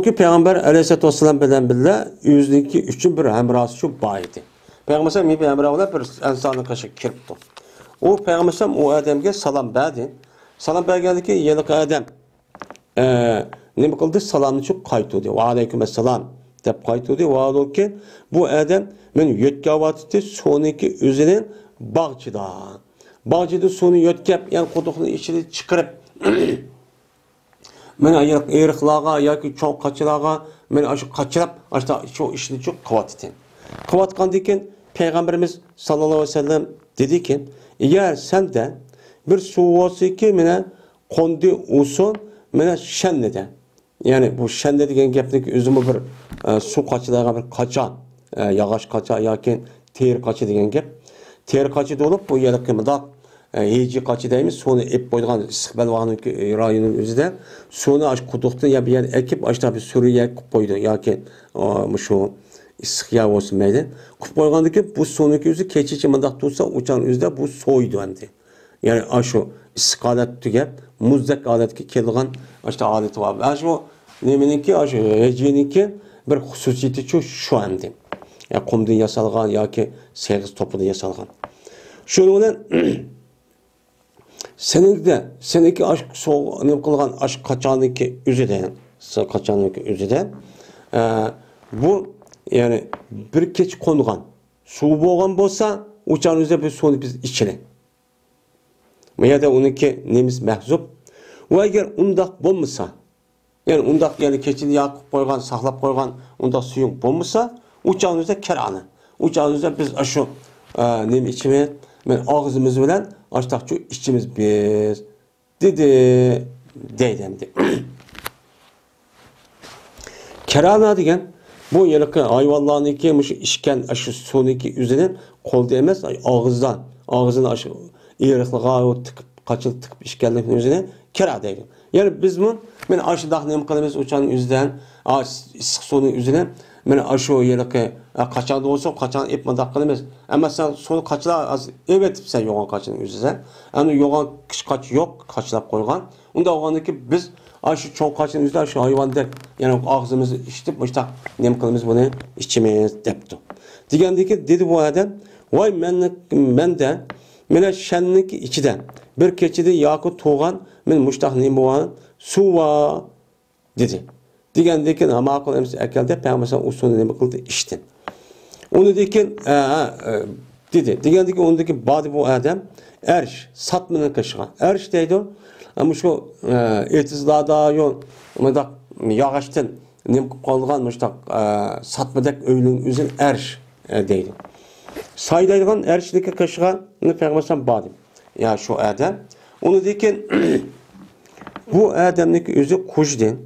ki Peygamber aleyhissalatu vesselam bilen bile yüzdeki üçün bir hemrası şu baydı. Peygamber sallam bir hemrası bir Ensar'ın kaşığı kirdi. O Peygamber sallam o adamga salam verdi. Salam verdi ki yelik adam ne kıldı? Salamını çok kayıtladı. Ve aleykümselam dep kayıtladı. Ve ol ki bu adam men yötkavatı sonraki üzerine bağcıda. Bağcıda sonu yötkep yani kuduqni içini çıkarıp men ayırıqlağa yoki çoğ kaçılağa men aşı kaçırap aşta şu işini çok kıvatdı. Kıvatqandan keyin Peygamberimiz sallallahu aleyhi ve sellem dedi ki eğer sende bir su olsa ki mene qondi olsun mene şennede. Yani bu şende degan gapniki özümü bir su qaçılağa bir qaça, yağaç qaça yoki ter qaça degan gap. Ter qaça olup bu yerlikimda heci qaça deymiz. Sonu ep qo'ygan istiqbal rayonunun özüde sonu aş quduqdan ya bir yer ekip aşta bir sürüye qo'yib qo'ydi yoki şu issiqya olsun mayli. Qo'yib qo'ygandan keyin bu soniki o'zi kechichi mundaq tursa o'chan o'zida bu so'ydi endi. Yani aşu issiq holat tugab muzdek holatga kelgan aşta odati bor. Ana shu nemeniki aşu hejininki bir xususiyati şu endi. Ya qumdan yasalgan yoki seg'iz to'pidan yasalgan. Shuning bilan seniki aşk ne kılgan aşk kaçanınki üzüden bu yani bir keç konugan su boğan bolsa uçan üzde bir sonu biz içine. Ya da onunki nemiz mehzup. O eğer undak bolmasa yani undak yani keçini yakıp koygan saklap koygan undak suyun bolmasa uçan üzde kerane. Uçan üzde biz aşı nem içime men ağzımız bilen açtak şu içimiz biz deydi. Kerana degen bu yılıkı hayvanların iki işken aşı soniki üzerine kol değmez ağzın aşı iriqliğa tıkıp kaçıl tıkıp işkenliğin üzerine kera deydi. Yani biz bu men aşı dağınım kalımız uçanın üzerinden issiq sonu üzerine men aşı yılıkı kaçan da olsa kaçan ip mandak kalımız. Ama sen sonu kaçla az evet sen yoğan kaçın üzerine. Yani yoğan kaç yok kaçlap koygan. Onda oğandaki biz aşı çoğu kaçın üzerine aşı hayvan der. Yani ağzımızı içtip işte nem kalımız bunu içmeyiz depti. Degandeki dedi bu adam vay men de mene şenlik içiden bir keçide yakut tuğan men muştaq nem boğan suva dedi. Degandeki ama kalımız ekelde peygamber o sonu nem kıldı içtin. Onu dekin dedi. Degandeki ondaki badi bu adam erş satmanın kaşığa. Erş deydi. Ama şu etizlada yol ama yağıştan nem qalğan muştaq satmadak öylün üzün erş deydi. Saydaydigan erşdeki kaşığa ne peygamber badi. Ya şu adam onu dekin bu adamniki özü kujden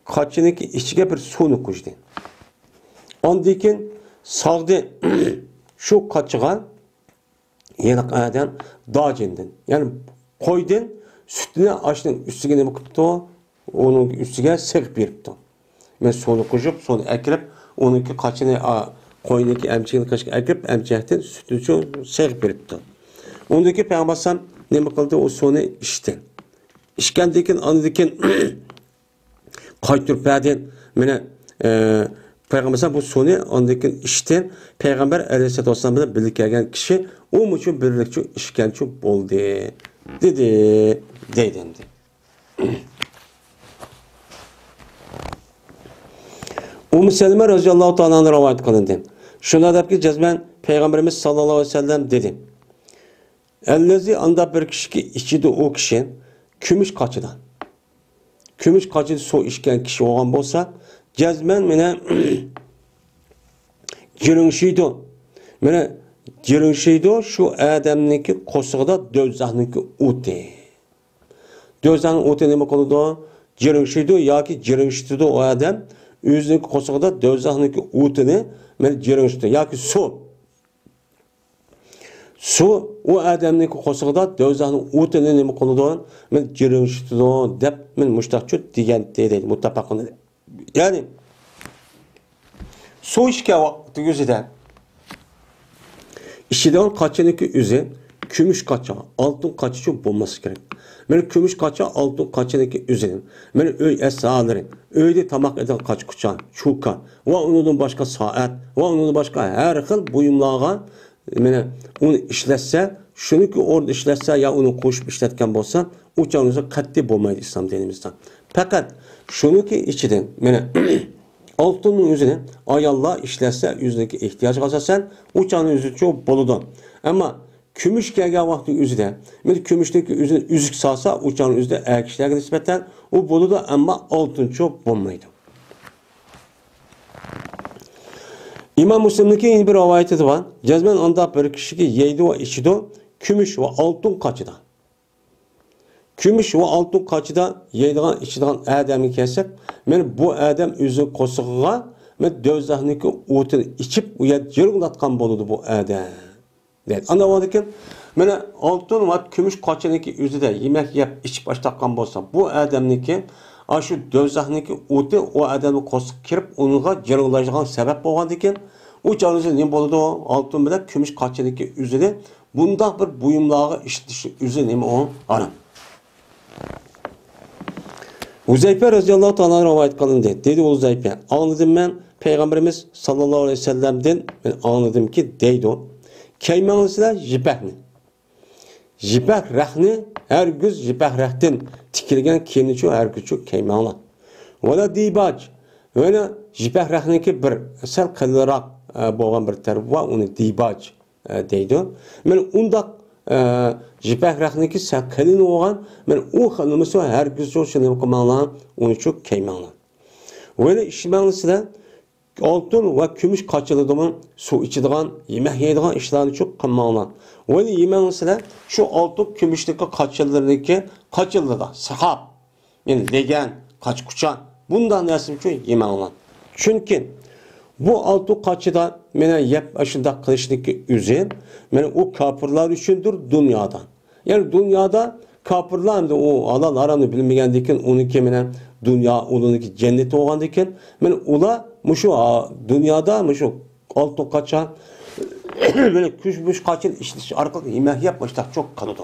kaçıniki içige bir sunu kujden. Ondekin sağdı şu kaçıgan yenik adam dağcından yani koydun sütüne aşının üstüne ne bakıptı onun üstüne sek biripti. Ben sonu kujup sonu ekirip onunki kaçını koyundaki emçiğini kaçık ekirip emçiğten sütünü sek biripti. Ondaki peygamber ne bakıldı o sonu içten. İşkendekin anıdekin kaytürpeden mene Peygamber bu sonu ondaki işten Peygamber Aleyhisselatü Vesselam bilen birlik gelgen kişi o muçun birlikçi işkençi oldu. Dedi. Seleme radıyallahu ta'ala rivayet kılındı. Şuna da ki cezmen Peygamberimiz sallallahu aleyhi ve sellem dedi. Ellezi anda bir kişi ki içide o kişi kümüş kaçıdan. Kümüş kaçıda su içken kişi olan bolsa cezmen mene jirіңшiydi. Mene Jirişiydi şu adamniki kosug'ida do'zaxniki o'ti. Do'zaxning o'ti nima qiladi? Jirişiydi yoki jirishdi o adam o'zining kosug'ida do'zaxniki o'tini men jirishdi yoki suv. Su o adamning qo'shig'ida do'zaxning o'tini nima qiladi? Men jirishdi deb men mushtaqchut degan deydi muttafaqun. Ya'ni su ishga vaqti o'zida ishidan qachiniki o'zi kumush qacha, oltin qacha bo'lmasi kerak. Men kumush qacha, oltin qachiniki o'zi. Men uy esalari, uyda tamoq edan qachqucha, chuka va undan boshqa soat va undan boshqa har xil buyumlarga meni uni ishlatsa, shuniki o'rda ishlatsa ya uni qo'shib ishlatgan bo'lsa, u chog'ingizda qat'iy bo'lmaydi islom dinimizda. Faqat shuniki ichidan meni oltinning o'zini ayollar ishlatsa, o'zidagi ehtiyojga asosan u chog'ning o'zi uchun bo'ladi. Ammo kumush kelgan vaqtning o'zida, men kumushniki o'zini uzuk solsa, u chog'ning o'zida kishilarga nisbatan u bo'ladi, ammo oltinchi bo'lmaydi. İmam Müslim'deki yeni bir rivayeti var. Cezmen anda bir kişi ki yeydi ve içidi kümüş ve altın kaçıda. Kümüş ve altın kaçıda yeydiğen içidiğen adamı kessek, men bu adam özü kosuğuna men dözahniki otunu içip uya cırgılatkan boludu bu adam. Evet, anlamadı ki men altın ve kümüş kaçıniki özü de yemek yap içip baştakkan bolsa bu adamniki şu do'zaxniki o'ti o adamni qo'sib kirib, unga jirg'ilashgan sabab bo'lgan ekan. U chog'da nima bo'ladi? Oltin bilan kumush qachiniki o'zini bundoq bir buyumlarga ishlatish o'zi nima o? Harom. Uzayfa roziyallohu ta'ala rivoyat qilindi. Dedi Uzayfa, anladım men Peygamberimiz sallallohu alayhi vasallamdan men anladimki deydi. Keymanızlar jipahni. Jipah rahni her güz jipah rahtin tikilgen kiyimni her güz keymanlar. Vela dibaj. Vela jipah rahniki bir sal qilliroq bo'lgan bir taraf va uni dibaj deydi. Men undaq jipah rahniki sal qilin bo'lgan, men u xilmisi her güz shuni qilmanlar, uni chu keymanlar. Vela ishmanlar oltin va kumush qachiladimi suv ichadigan, yemek yeydigan ishlarni chu qilmanlar. Veli yemeğinizler şu oltin kümüşteki kaçıllarındaki kaçıldı sahab, yani legen, kaç kuçan bundan nesim için yemeğinler. Çünkü bu altın kaçıda mene yap aşında kılışındaki üzerine mene o kapırlar üçündür dünyadan. Yani dünyada kapırlar da o Allah aranı bilmeyen diken onun kemine dünya onunki cenneti olan diken mene ula muşu dünyada muşu altın kaçan böyle küçmüş kaçın işte arkalık yemek yapmışlar çok kalıdı.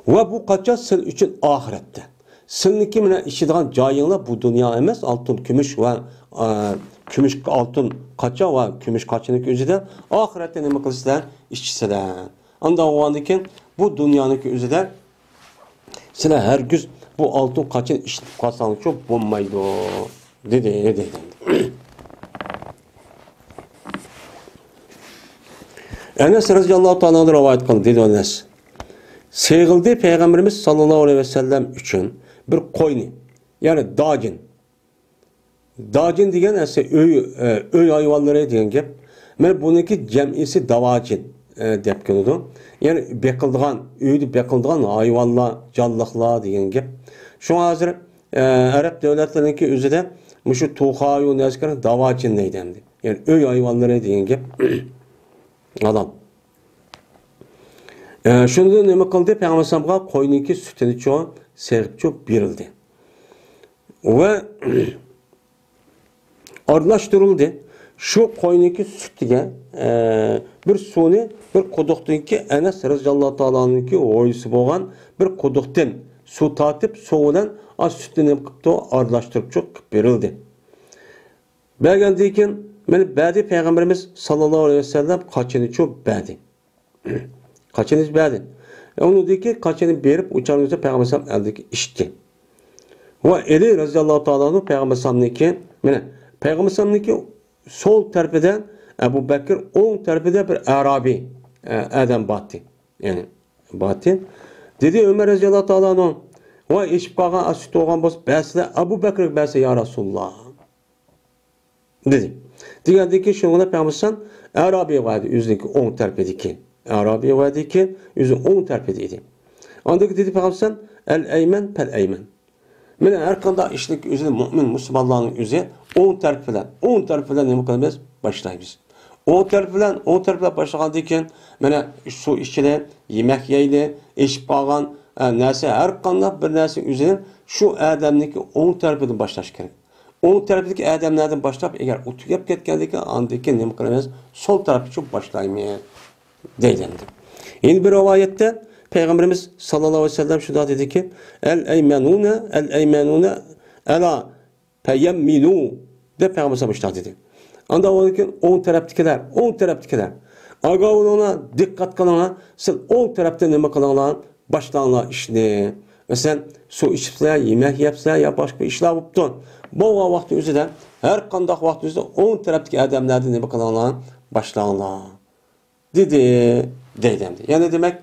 Ve bu kaça sil için ahirette. Silniki mine işidiğen cayınla bu dünya emez altın, kümüş ve kümüş altın kaça ve kümüş kaçınlık özüde ahirette ne kılısılar işçisiler. Anda o andaki bu dünyanıki özüde silah her güz bu altın kaçın işitip kalsanlık çok bulmaydı. Dedi. Enes radıyallahu ta'ala rivayet kıldı dedi Enes. Sevgildi Peygamberimiz sallallahu aleyhi ve sellem için bir koyni yani dacin. Dacin degan esa öy hayvanları degan gap. Men buniki jamisi davacin deb keladi. Yani beqildigan, uyda beqildigan hayvanlar, canlıqlar degan gap. Şu hozir Arap devletlerinki o'zida mushu to'qayu nazkar davacin deydi. Yani öy hayvanları degan gap. Adam. Şunda nima qildi? Payg'ambarga qo'yniki sutini cho'q, serib cho'q berildi. Ve aralashtirildi. Şu qo'yniki sutiga bir suvni bir quduqdagi Anas roziyallohu ta'oloniki o'yisi bo'lgan bir quduqdan suv tatib, suv bilan sutni nima qildi? Aralashtirib cho'q berildi. Bergandan keyin men ba'di Peygamberimiz sallallohu aleyhi ve sellem kaçını çok ba'di. Kaçını ba'di. Onu dedi ki kaçını berip uçağınızda Peygamber sallam eldeki işti. Ve eli raziyallahu ta'ala'nın Peygamber sallam'niki mene Peygamber sallam'niki sol tarafından Ebu Bekir, on tarafında bir Arabi adam battı. Yani battı. Dedi Ömer raziyallahu ta'ala'nın ve içip kalan süt olgan boz besle Ebu Bekir besle ya Resulullah. Dedi. Degandiki şuna Peygamber Arabiya vardı yüzündeki 10 tarafedeki. Arabiya vardı ki yüzü 10 tarafedeydi. Andaki dedi Peygamber el-eymen pel-eymen. Mene her kanda işlik üzerine mümin Müslümanların üzerine 10 taraf falan ne kadar başlayız. 10 taraf başlagandan mene su içile, yemek yeyli, iş bağan, neyse her kanda bir neyse üzerine şu adamdaki 10 tarafından başlaş gerek. 10 taraftaki adamlardan başlap eğer utuyup ketkendik andaki ne kadar sol tarafı çok başlaymaya deylendi. Yeni bir rivayette Peygamberimiz sallallahu aleyhi ve sellem şurada dedi ki el-eymenune ela teyemminu de Peygamber başta dedi. Anda oradaki 10 taraftakiler aga ona dikkat kılana siz 10 tarafta nima kılana başlanla işini mesela su içipsa yemek yapsa ya başka bir işler yaptın. Bu vakti üzerinde her kandak vakti üzerinde 10 taraftaki adamlardan nima kılana başlanla dedi deylendi. Yani demek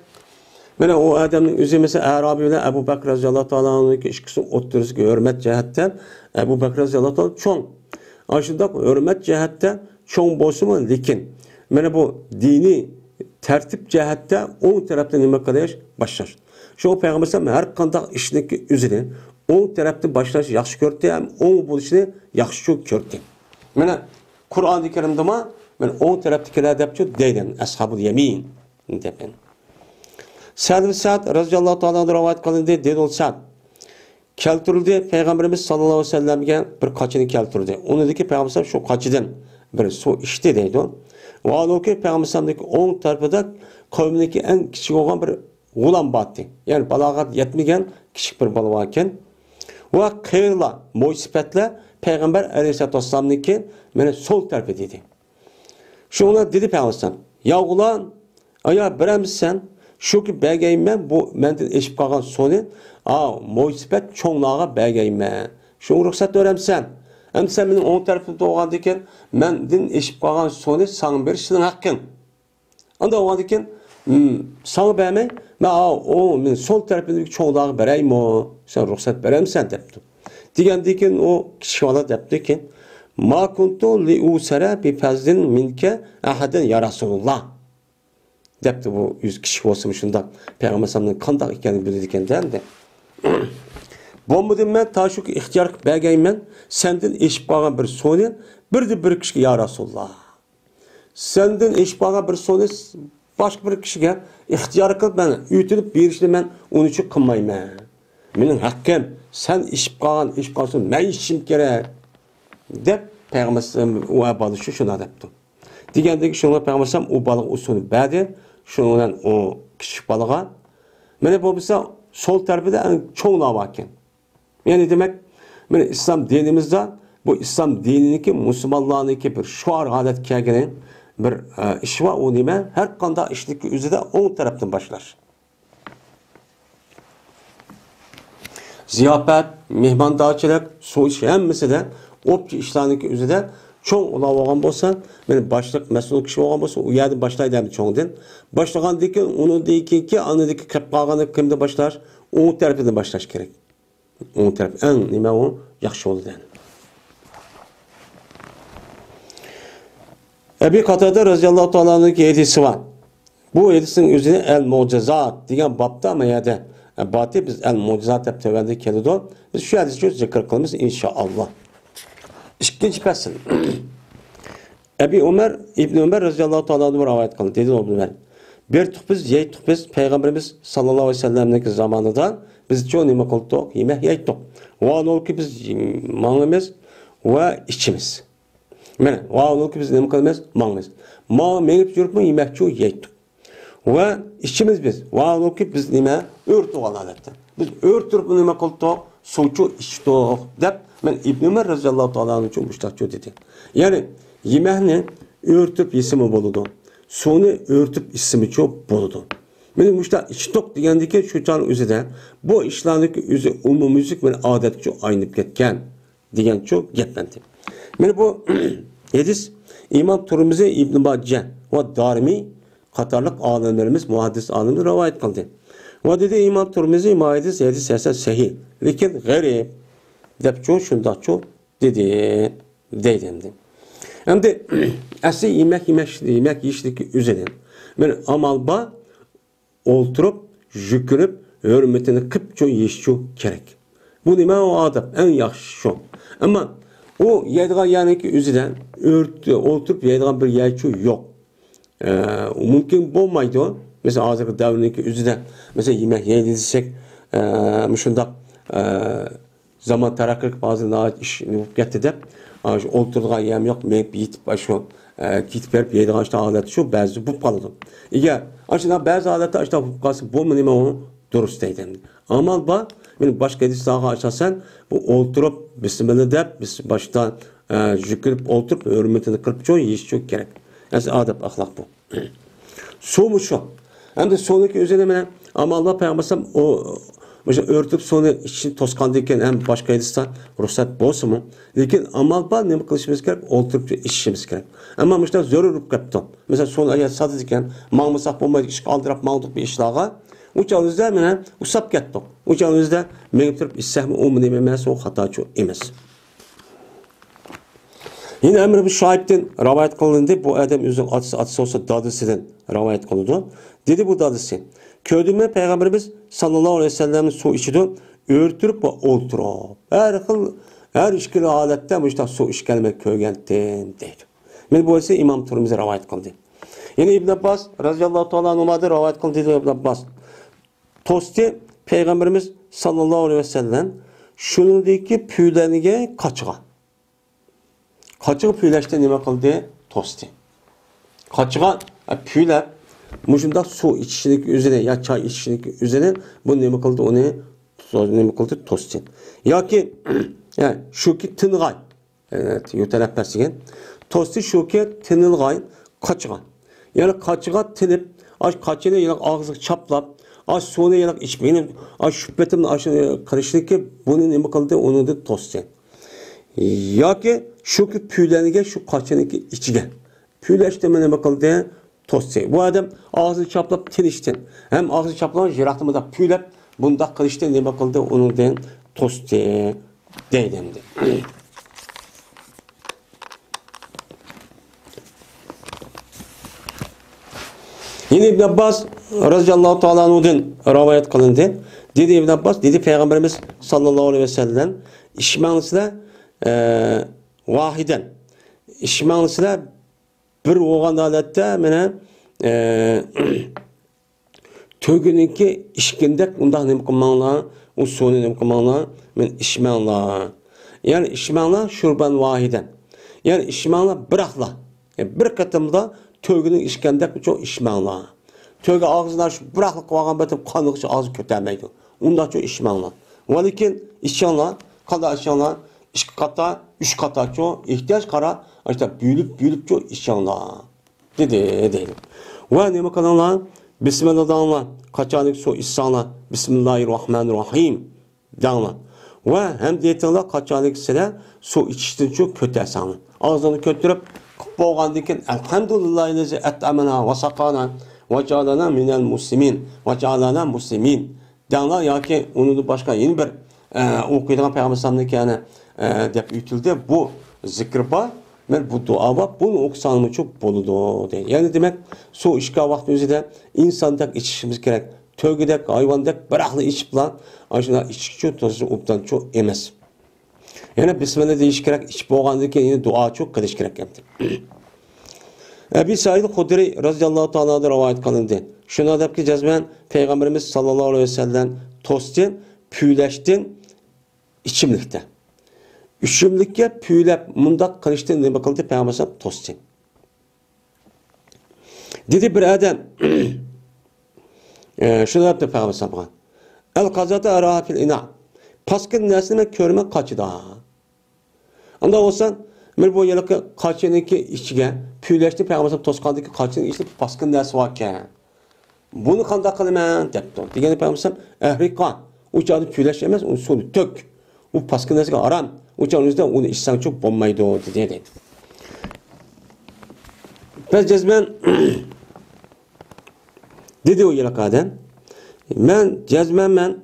Mene o adamın özü mesela Arabi ile Ebu Bekir radıyallahu ta'ala'nın ikisi otururuz ki hürmet cihetten Ebu Bekir radıyallahu ta'ala çoğun. Aşında hürmet cihette çoğun bozumu lekin. Mene bu dini tertip cihette o tarafta nime kadar başlar. Şu Peygamber her kandak işindeki üzerine o tarafta başlar yaxşı gördü hem o buluşunu yaxşı gördü. Mene Kur'an-ı Kerim'de men o taraftakiler depçu deyden Ashab-ül Yemin depen. Sa'd radıyallahu ta'ala rivayet kılındı dedi ol Sa'd. Keltirildi Peygamberimiz sallallahu aleyhi ve sellem'e bir kaçını keltirildi. Onu dedi ki Peygamber şu kaçıdan bir su içti deydi o. Ve o ki Peygamber'deki 10 tarafında kavmindeki en küçük olan bir gulam battı. Yani balagat yetmegen küçük bir bala varken ve kıyırla, moysipetle Peygamber aleyhissalatü vesselam'daki beni sol tarafı dedi. Şu ona dedi Peygamber ya ulan aya biremsen şu ki belgeyim bu menden eşip kalgan sonu moysipet çoğunluğa belgeyim şu ruhsat öğrensen hem sen benim 10 tarafımda doğan diken menden eşip kalgan sonu sana bir senin hakkın anda o diken sana beğenme o men sol tarafındaki çoğunluğa vereyim o sen ruhsat veremsen depti diyen diken o kişi valla depti ki ma kuntu li usara bi fazlin minke ahaden ya Resulullah depti bu 100 kişi olsun şunda Peygamber sallallahu kandak ekanini bildiken de. Bombadım ben taşuk ihtiyar belgeyim ben senden eşip kalgan bir sonu bir kişi ya Resulullah. Senden eşip kalgan bir sonu başka bir kişiye ihtiyar kılıp ben ütülüp bir işle ben onun için kılmayım. Benim hakkım sen eşip kalgan ben işim gerek dep Peygamber sallallahu o balığı şuna depti. Degandeki şuna Peygamber sallallahu o balığı usulü badi şundan o küçük balığa mene bu mesela sol tarafında en çoğunluğa varken. Yani demek mene İslam dinimizde bu İslam dinindeki Müslümanlarındaki bir şuar adet kâgenen bir iş var o nime her kanda işlik üzerinde 10 taraftan başlar. Ziyafet, mehmandağçılık, su iş hemmesi de o işlerindeki üzerinde çoğun olan olsa, benim başlık mesul kişi olan olsa, o yerde başlaydı çoğundan. Başlagan dikin, onu dikin ki, anıdaki kapağını kimde başlar, o tarafından başlaş gerek. O taraf, en nime o, yaxşı oldu yani. Ebi Katade radıyallahu ta'ala'nın hedisi var. Bu hedisinin üzerine el-mucizat diyen babda ama yerde. Batı biz el-mucizat hep tevelde kelidi o. Biz şu hadisi zikr kılımız inşallah. İkinci fasıl. Ebi Ömer, İbn Ömer radıyallahu ta'ala'nın rivayet kıldı. Dedi o Ömer. Bir tukbiz, yey tukbiz, Peygamberimiz sallallahu aleyhi ve sellem'deki zamanında biz çoğu nime kıldık, yemek yeydik. Ve ol ki biz mağımız ve içimiz. Mene, ve ol ki biz nime kılmaz, mağımız. Mağ menip yürüp mü yemek çoğu yeydik. Ve içimiz biz. Ve ol ki biz nime örtük Allah'tan. Biz örtürüp nime kıldık, suçu içtik. Dep men İbn Ömer radıyallahu ta'ala'nın için müştakçı dedi. Yani yemeğini örtüp ismi boludu. Sonu örtüp ismi çok boludu. Benim müştak içtik degandeki şu çağın üzerinde bu işlerindeki üzü umumizlik ve adet çok aynı ketken degen çok getlendi. Yani bu hadis İmam Tirmizi İbn Majah ve Darimi Katarlık alimlerimiz, muhaddis alimler rivayet kıldı. Ve dedi İmam Tirmizi hadis eser sahih. Lakin garip dep çok şunda çok dedi. Hem de asli yemek yiyişdeki üzerine. Ben amalba olturup, jükürüp, hürmetini kıpço yiyişço gerek. Bu nime o adab, en yaxşı şu. Ama o yediğin yanındaki üzerine oturup yediğin bir yiyişço yok. Mümkün olmaydı o. Mesela hazırki davrındaki üzerine, mesela yemek yediysek, şundak zaman tarakırık bazı iş getirdi de, oturduğun yem yok, meyip yitip şu gitip verip yediğin işte adeti şu, bazı bu kalıdı. İyi, aslında bazı adeti işte bu kalsın, bu nime onu dürüst deydim. Ama benim başka edis daha açarsan, bu oturup, bismillah deyip, baştan jükürüp oturup, hürmetini kırıp çok yiyiş çok gerek. Yani adab, ahlak bu. Soğumuş şu. Hem de sonraki özelliğine ama Allah Peygamber'im o mesela örtüp sonra için toskandayken hem başka edistan ruhsat bolsa mu? Lekin amal var ne kılışımız gerek? Oturup işimiz gerek. Ama mesela zor olup kaptan. Mesela son ayet sadece mağmısak olmayı iş kaldırıp mağdup bir işlağa. Uçağınızda mene usap gettik. Uçağınızda menip işsahmi o mu dememez o hata çok emez. Yine Emre bir şahipten rivayet kılındı. Bu adam üzüm atısı olsa dadısından rivayet kılındı. Dedi bu dadısı. Köydüme Peygamberimiz sallallahu aleyhi ve sellem'in su içidi örtürüp ve olturup. Her işkili halette bu işte su işkelmek köygendim deydi. Ben bu ise İmam Turmizi rivayet kıldı. Yine İbn Abbas radıyallahu ta'ala anhu'da rivayet kıldı dedi İbn Abbas. Tosti Peygamberimiz sallallahu aleyhi ve sellem şunundaki püylerine kaçığa. Kaçığı püyleşte nime kıldı? Tosti. Kaçığa püyler muşunda su içişindeki üzerine ya çay içişindeki üzerine bu nime kıldı onu nime kıldı? Tosti. Ya ki yani şu ki tınğay. Evet, yutelek persigen. Tosti şu ki tınılğay kaçığa. Yani kaçığa tinip kaçığına yanak ağzı çaplap sonra yanak içmeyin. Şüphetimle aşırı karıştı ki bunun nime kıldı? Onu da tosti. Ya ki şu ki püylerine şu kaçınınki içine. Püyleşti mi bakıldı tosti. Bu adam ağzını çaplap tiniştin. Hem ağzını çaplap jirahtımı da püylep bunda kılıçtı ne bakıldı onun den tosti deydimdi. Yine İbn Abbas radıyallahu ta'ala anhu'dan rivayet kılındı. Dedi İbn Abbas, dedi Peygamberimiz sallallahu aleyhi ve sellem işmanlısıyla vahiden. İşmanlısıyla bir oğan adette mene tөгününki işkindek undan ne kılmanla o sonu ne kılmanla men işmanla. Yani işmanla şurban vahiden. Yani işmanla bırakla. Yani bir katımda tөгünün işkindek çok işmanla. Tögü ağzına şu bıraklık koygan betim kanlıkçı ağzı kötəmeydi. Ondan çok işmanla. Lakin işmanla, kada işmanla, iki kata, üç kata çok ihtiyaç kara işte büyülüp çok işmanla. Dedi. Ve ne kalanlar? Bismillahirrahmanirrahim. Kaçanlık su işmanla. Bismillahirrahmanirrahim. Dağla. Ve hem diyetler kaçanlık sile su içiştin çok kötü esanı. Ağzını kötürüp boğandıkken elhamdülillahi et'amena ve sakana ve cealana minel muslimin ve cealana muslimin. Dağla ya ki onu da başka yeni bir okuyduğum Peygamber sallallahu yani dep ütüldü. Bu zikir var. Bu dua var. Bunu okusanımı çok boludu. Yani demek su işgal vakti özüde insandak içişimiz gerek. Tögüdek, hayvandek, bıraklı içip lan. Aşına içişçi tozu uptan çok emez. Yani Bismillah deyiş gerek. İçip boğandaki yine dua çok kılış gerek yaptı. Ebi Said Hudri radıyallahu ta'ala'da rivayet kılındı. Şuna adab ki cezmen Peygamberimiz sallallahu aleyhi ve sellem tostin, püyleştin, içimlikte. Üçümlükке püylep mundak kılıçtın ne bakıldı Peygamberimiz tostin. Dedi bir adam şunu yaptı Peygamberimiz el kazata araha fil ina. Paskın nesline körme kaçı daha. Onda olsan bir bu yılki kaçınınki içige püyleşti Peygamberimiz toskandaki kaçının içti paskın nesi varken. Bunu kanda kılman depti. Diyeni Peygamberimiz ehrika. Uçağı püyleşemez onu sonu tök. Bu paskın nesi aram. Uçağınızda onu işsen çok bombaydı o dedi. Ben cezmen dedi o yılkaden. Ben cezmen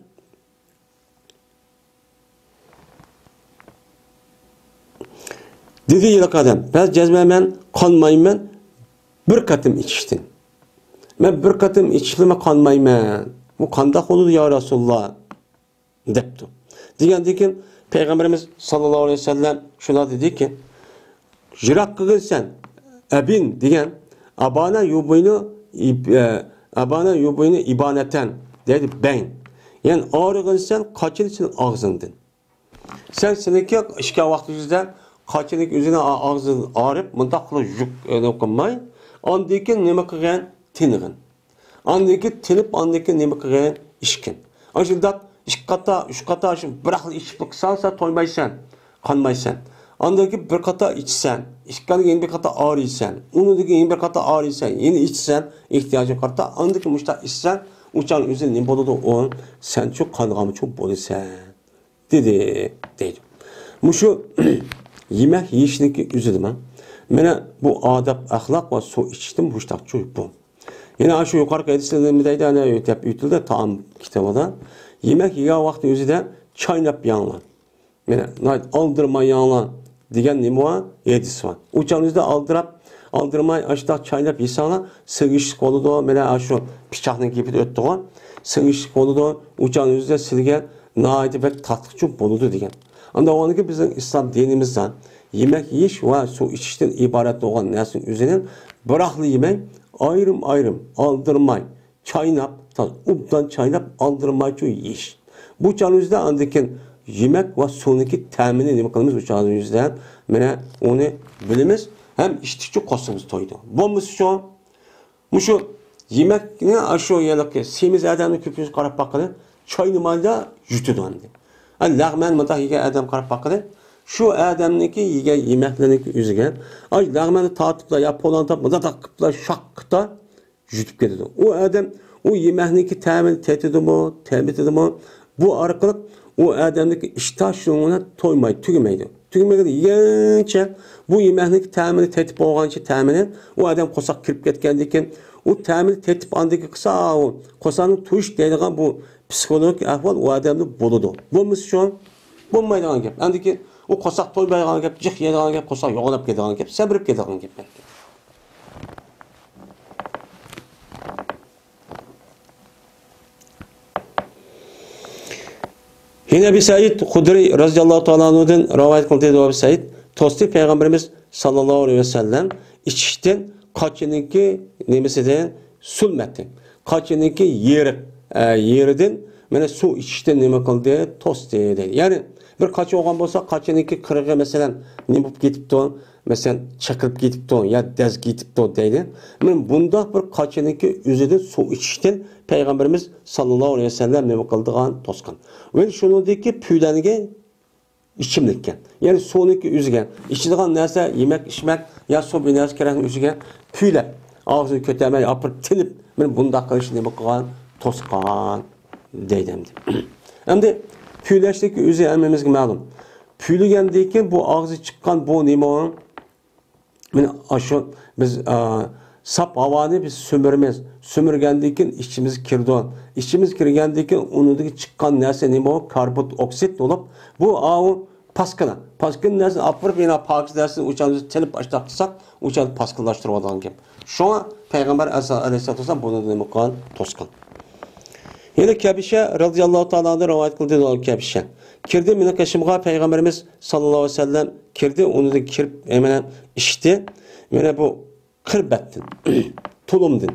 Dedi yılıq adam, ben cezmemen, kanmayman, bir katım içiştin. Ben bir katım içişlime kanmayman. Bu kandak olur ya Resulullah. Depti. Degan Peygamberimiz sallallahu aleyhi ve sellem şuna dedi ki, jirak kılırsan, ebin degan, abana yubuyunu ibaneten, dedi ben. Yani ağrıgınsan, kaçırsın ağzındın. Sen seninki işke vakti yüzden, kaçınık üzerine ağzın ağrıp, mıntaklı yük okunmay, andaki neme kıgan tinigin. Andaki tinip, andaki neme kıgan işkin. Ancak üç kata bıraklı içip salsa toymaysan, kanmaysan. Andaki bir kata içsen, işkanı yeni bir kata ağrıysan, unudaki yeni bir kata ağrıysan, yeni içsen, ihtiyacın karta, andaki muşta içsen, uçağın üzerine ne boludu on, sen çok kanıgamı çok bolusan. Dedi. Muşu yemek yiyişindeki üzüldüm. Mene bu adab, ahlak ve su içtim, muştak çocuk bu. Yine şu yukarı edildiğimde de ütüldü tam kitabında. Yemek yiyen vakti üzüde çaynap yanlan. Mene aldırma yanlan diyen nima yedisi var. Uçağınızda aldırmay aşağı çaynap yesana sığışlık oldu da mene şu bıçakın gibi öttü o. Sığışlık oldu da uçağınızda silgen naidi ve tatlıcı boludu diyen. Anda o anki bizim İslam dinimizden yemek yiyiş ve su içişten ibaret olan nesin üzerine bıraklı yemek ayrım aldırmay çaynap ubdan çaynap aldırmay şu yiyiş. Bu çağınızda andakin yemek ve suniki temini ne bakalımız bu çağınızda mene onu bilimiz hem içtikçe kosumuz toydu. Bomuz şu yemek ne aşağı yalık semiz adamın küpüz karap bakılı çayını malda yutudu andi. Lağmen mıda yige adam karap bakılı şu adamniki yige yemekleriniki üzüge ay lağmeni tatıpla ya polanta mıda takıpla şakkıta yutup gidiyordu. O adam o yemekleriniki temin tetidi mi bu arkalık o adamdaki iştahşılığına toymay tügümeydi. Tügümeydi yençe bu yemekleriniki temini tetip olğançı temini o adam kosak kirip ketkendikin o temini tetip andaki kısa o kosanın tuş deydiğen bu psikolojik ahval o adamda boludu. Bu şu an bulmaydigan gap. Andaki o kosak toymaydigan gap, jih yedigan gap, kosak yo'g'onab ketadigan gap, sabrib ketadigan gap. Yine bir Said Hudri radıyallahu ta'ala anhu'dan rivayet kıldığı Ebu Said tosti Peygamberimiz sallallahu aleyhi ve sellem içişten kaçınınki nemesinden sulmetti. Kaçınınki yeriden mene su içişten neme kıldı tosti dedi. Yani bir kaçı olgan bolsa kaçınınki kırığı mesela ne bulup gitipti mesela çakılıp gitipti ya dez gitipti deydi. Men bunda bir kaçınınki üzerinde su içişten Peygamberimiz sallallahu aleyhi ve sellem neme kıldığan toskan. Ve şunundaki püylenige içimlikken. Yani sonunki üzgen. İçidiğen neyse yemek içmek ya su bir neyse kerek üzgen. Püyle. Ağzını kötülemeye yapıp tilip ben bunda kılıç neme kılgan toskan deydimdi. Hem de püyleşteki üzü emmemiz malum. Püylegendeyken bu ağzı çıkan bu neme olan aşı biz sap havanı biz sömürmez. Sömürgendeyken içimiz kirdoğan. İçimiz kirgendeyken onundaki çıkan neyse neme o karbon oksit olup bu ağı paskına. Paskın neyse apırıp yine pakis dersi uçağımızı telip açtıksak uçağımızı paskılaştırıp olan gibi. Şu an Peygamber aleyhisselatü vesselam bunu neme kalan toskan. Yine Kebişe radıyallahu ta'ala'da rivayet kıldığı olan Kebişe. Kirdi minakaşımğa Peygamberimiz sallallahu aleyhi ve sellem kirdi onu da kirip hemen içti. Yine bu kırbettin, tulumdun.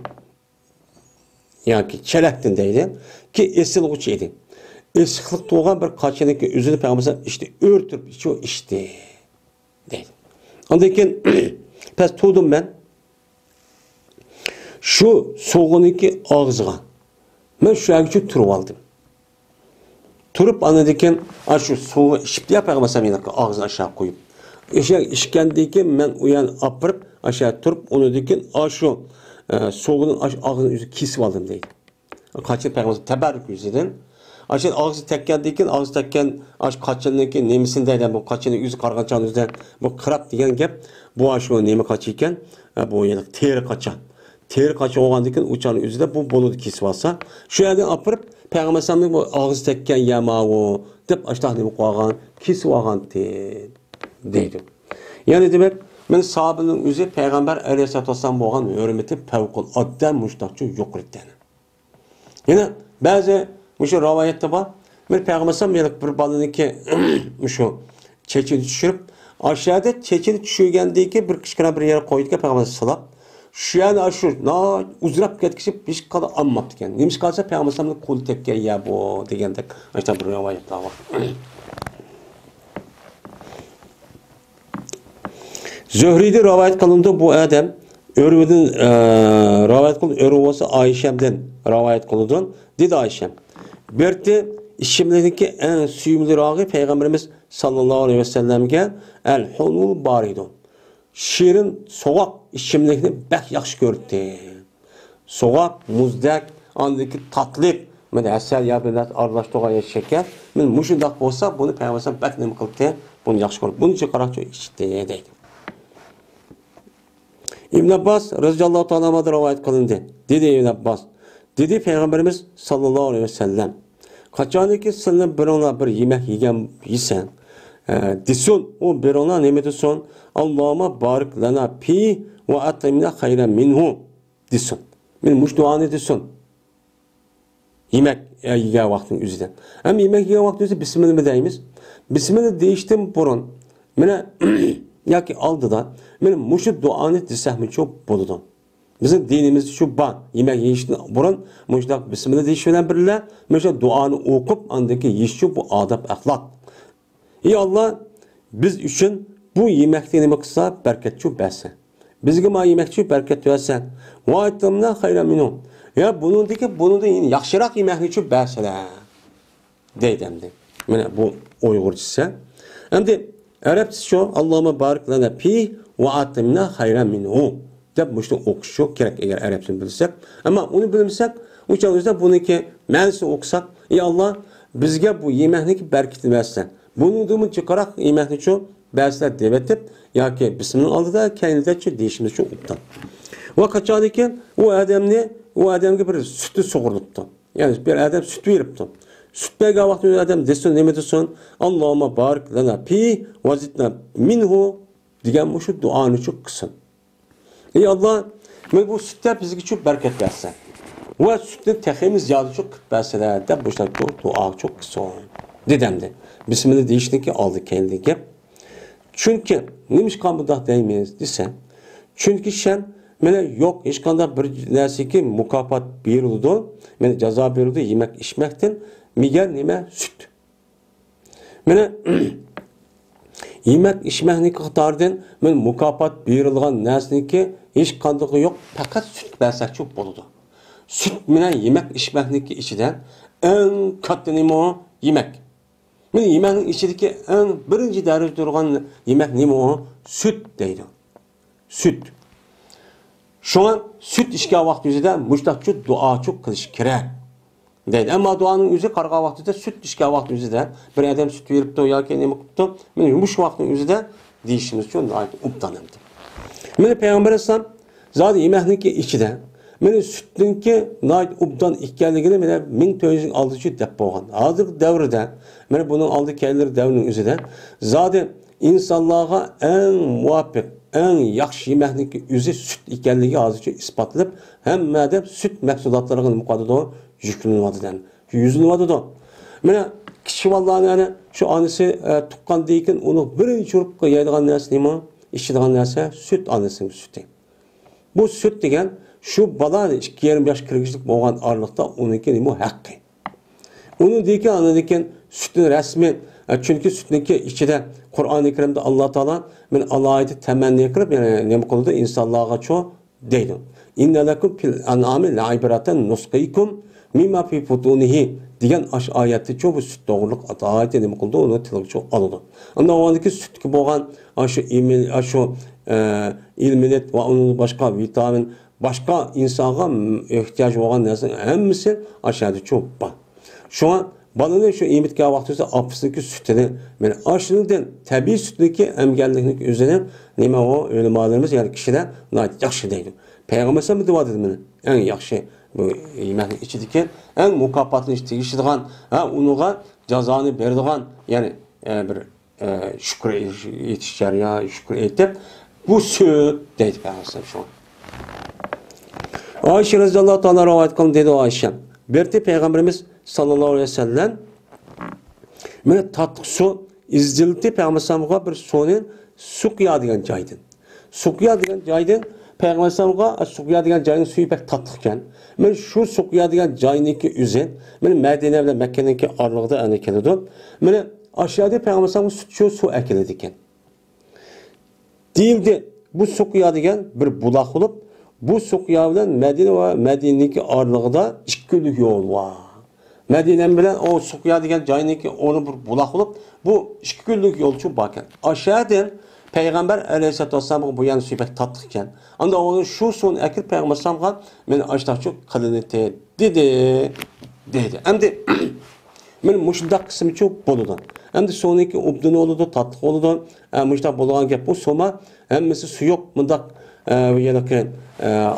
Yani ki çelektin deydi. Ki esil uçuydu. Esiklik doğan bir kaçınık üzülü Peygamberimiz işte örtüp içiyor içti. Deydi. Ondayken pes tuğdum ben. Şu soğuniki ağzıga. Ben şu an turup aldım. Turup anladıyken şu soğuğu içip diye Peygamberimiz ağzını aşağı koyup. İşkendeyken ben uyan apırıp aşağı turup onu diken şu soğuğunun ağzını yüzü kesip aldım deydi. Kaçın Peygamberimiz teberrük yüzüden. Aşağı ağzı tekkendeyken ağzı tekken kaçındaki nemisindeyden bu kaçının yüzü kargaçanın yüzünden bu kırap diyen gap bu aşağı nemi kaçıyken bu yedik teri kaçan. Teri kaçı olgandayken uçağın yüzüde bu boludu kesip alsa. Şu yerden apırıp Peygamberimiz bu ağzı tekken yamağı deyip aşağı nemi koygan kesip algan deydi. Yani demek men sahabenin özü Peygamber Aleyhisselatü Vesselam boğan hürmeti fevkalade müştakçı yok etti. Yani bazı şu rivayette var. Men Peygamber Aleyhisselam bir balınki şu çeçini düşürüp aşağıda çeçini düşürgendeki bir kışkına bir yere koydu ki Peygamber Aleyhisselam. Şu yani şu uzrap ketkisi bir kadar anmattı yani. Neymiş kalsa Peygamber Aleyhisselam'ın kolu tekke ya bu degende işte bir rivayet var. Zöhri'de rivayet kılındı bu adam Örveden rivayet kılındı Örvası Ayşem'den rivayet kılındı. Dedi Ayşem. Berti işimlerdeki en süyümlü rağı Peygamberimiz sallallahu aleyhi ve sellem'ge el hulul baridun. Şirin soğuk işimlikni bək yaxşı gördü. Soğuk, muzdek, andaki tatlı, men asal ya bilan aralashtirgan şeker. Men mushundaq bo'lsa, buni Peygamber bək nima qildi? Buni yaxshi ko'rib. Buncha qaraqchi ishdi deydi. İbn Abbas radhiyallohu ta'ala anhu rivayet qilindi. Dedi İbn Abbas. Dedi Peygamberimiz sallallahu aleyhi ve sellem. Qachoniki sizlar bir yemek yesen, desin o bir ona nima desin? Allah'ıma barik lana pi ve atimna hayran minhu desin. Men mush duanı desin. Yemek yiyen vaktin üzerinden. Hem yemek yiyen vaktin üzerinden Bismillah deyimiz. Bismillah deyiştim burun. Mene ya ki aldı da men muşu duanı desem çok buludu. Bizim dinimiz şu ban. Yemek yiyişten burun muşdak Bismillah deyişinden birle muşu duanı okup andaki yiyişi bu adab ahlak. Ey Allah biz üçün bu yemekte nima qilsa berkatchi bersin. Bizga ma yemekchi berkat bersin. Va aytamna hayran minhu. Ya bununda yaxshiroq yemekni bersalar. Deydi endi. Mana bu Uyg'urchasi. Endi Arabchasi shu Allohumma barik lana fi va atimna hayran minhu. Deb mushni o'qish kerak agar arabchani bilsak. Ammo uni bilmasak, o'sha buniki ma'nosini o'qisak, ey Alloh bizga bu yemekni berkatni bersin. Bunun çıkarak yemekni şu bəziler devetip ya ki Bismillah aldı da kendine şu değişimiz şu uptan. Ve kaçadıyken o adamga bir sütü soğurluptu. Yani bir adam süt veripti. Süt bergen vakti adam desin ne desin? Allahümme barik lana pi ve zidna minhu diyen bu şu duanı çok kısın. Ey Allah bu sütler bizi çok bereket versin. Ve sütün tekimiz yadı çok verseler de bu çok dua çok kısın. Dedemdi. Bismillah deyişini ki aldı kendi gep. Çünkü neymiş kanbıda deymeyiz desen. Çünkü sen mene yok hiç kanda bir nersi ki mukafat buyuruldu. Mene ceza buyuruldu yemek içmekten. Miger nime süt. Mene yemek içmekni katardan men mukafat buyurulgan nersini ki hiç kandığı yok. Fakat süt bersek çok boludu. Süt mene yemek içmekni ki içiden en katı nime o yemek. Men yemeğin içindeki en birinci derece durgan yemek nima o? Süt deydi. Süt. Şu an süt içken vakti üzerinde müştakçı dua çok kılış kerak. Deydi. Ama duanın üzeri karga vaktinde süt içken vakti üzerinde bir adam süt verip de ya ki nima kıldı. Men yumuş vaktin üzerinde deyişimiz için ait uptanımdı. Men Peygamber Aleyhisselam zaten yemeğin içinde men sütninki nayt ubdan ikkenligini mene 1906 dep bolgan. Hazır devrede mene bunun aldı kelleri devrinin üzerinde zaten insanlığa en muvaffak, en yaxşı yemekninki üzü süt ikkenligi hazırca ispatlanıp hem de süt mahsulotlarının muqaddada yüklenilmadidan. Yüzülmadidan. Mene kishi vallahi yani şu anisi tuqqan deyken onu birinchi urib yeydigan narsa nima? İçidigan narsa süt anasının sütü. Bu süt degan şu bala 2,5 yaş kirgizlik bolgan aralıkta onunki nima haqqı. Onun deyken anladıyken sütün resmi çünkü sütünki içinde Kur'an-ı Kerim'de Allah Teala men alayeti temenni qilib yani nima qildi insonlarga ço deydi. İnne lekum fil an'ami la'ibratan nusqikum mimma fi futunihi degan oyatda ço bu süt doğruluk ayeti nima qildi onu tilga oldi. Unda ondaki sütki bolgan şu ilminet ve onun başka vitamin başka insana ihtiyacı olan nersenin hemmisi aşağıda çok var. Şu an balının şu imitke vaktisi apısındaki sütleri yani aşırıdan tabi sütündeki emgelliklik üzerine neyme o ölümalarımız yani kişiler yaxşı deydi. Peygamber sen mi dua dedi bana? En yaxşı bu yemeğin içindeki en mukapatlı işte işitiğen onuğa cezanı verdiğen yani bir şükür yetişer ya şükür etip bu söz deydi Peygamber şu. Ayşe radhiyallahu ta'ala rivayet kılın dedi Ayşe. Berti Peygamberimiz sallallahu aleyhi ve sellem mene tatlı su izcilti Peygamberimize bir suyun Suqya degan joydan. Suqya degan joydan Peygamberimize Suqya degan joyning suyu pek tatlı ekan. Men shu Suqya degan joyniki o'zi, men Madina bilan Makkaniki oralig'ida ana keladi. Men aşağıda Peygamberimiz shu suv akiladi ekan. Deyildi bu Suqya degan bir buloq bo'lib, bu Suqya bilan Madina va Madinaniki oralig'ida 2 kunlik yo'l bor. Madina bilan o Suqya degan joyniki onu bir buloq bo'lib, bu 2 kunlik yo'l chu bor ekan. Aşağıdan Peygamber aleyhissalatu vesselam bu yani suyu pek tatlı ekan. Anda onun şu son akil Peygamber sallallahu meni açtaqçı qilindi dedi. Endi men mushundaq qismi çok bo'ladi. Endi soniki obdun oldu, tatlı oldu. Mushundaq bo'lgan gap bu soma hammasi suyuq mundaq yana ki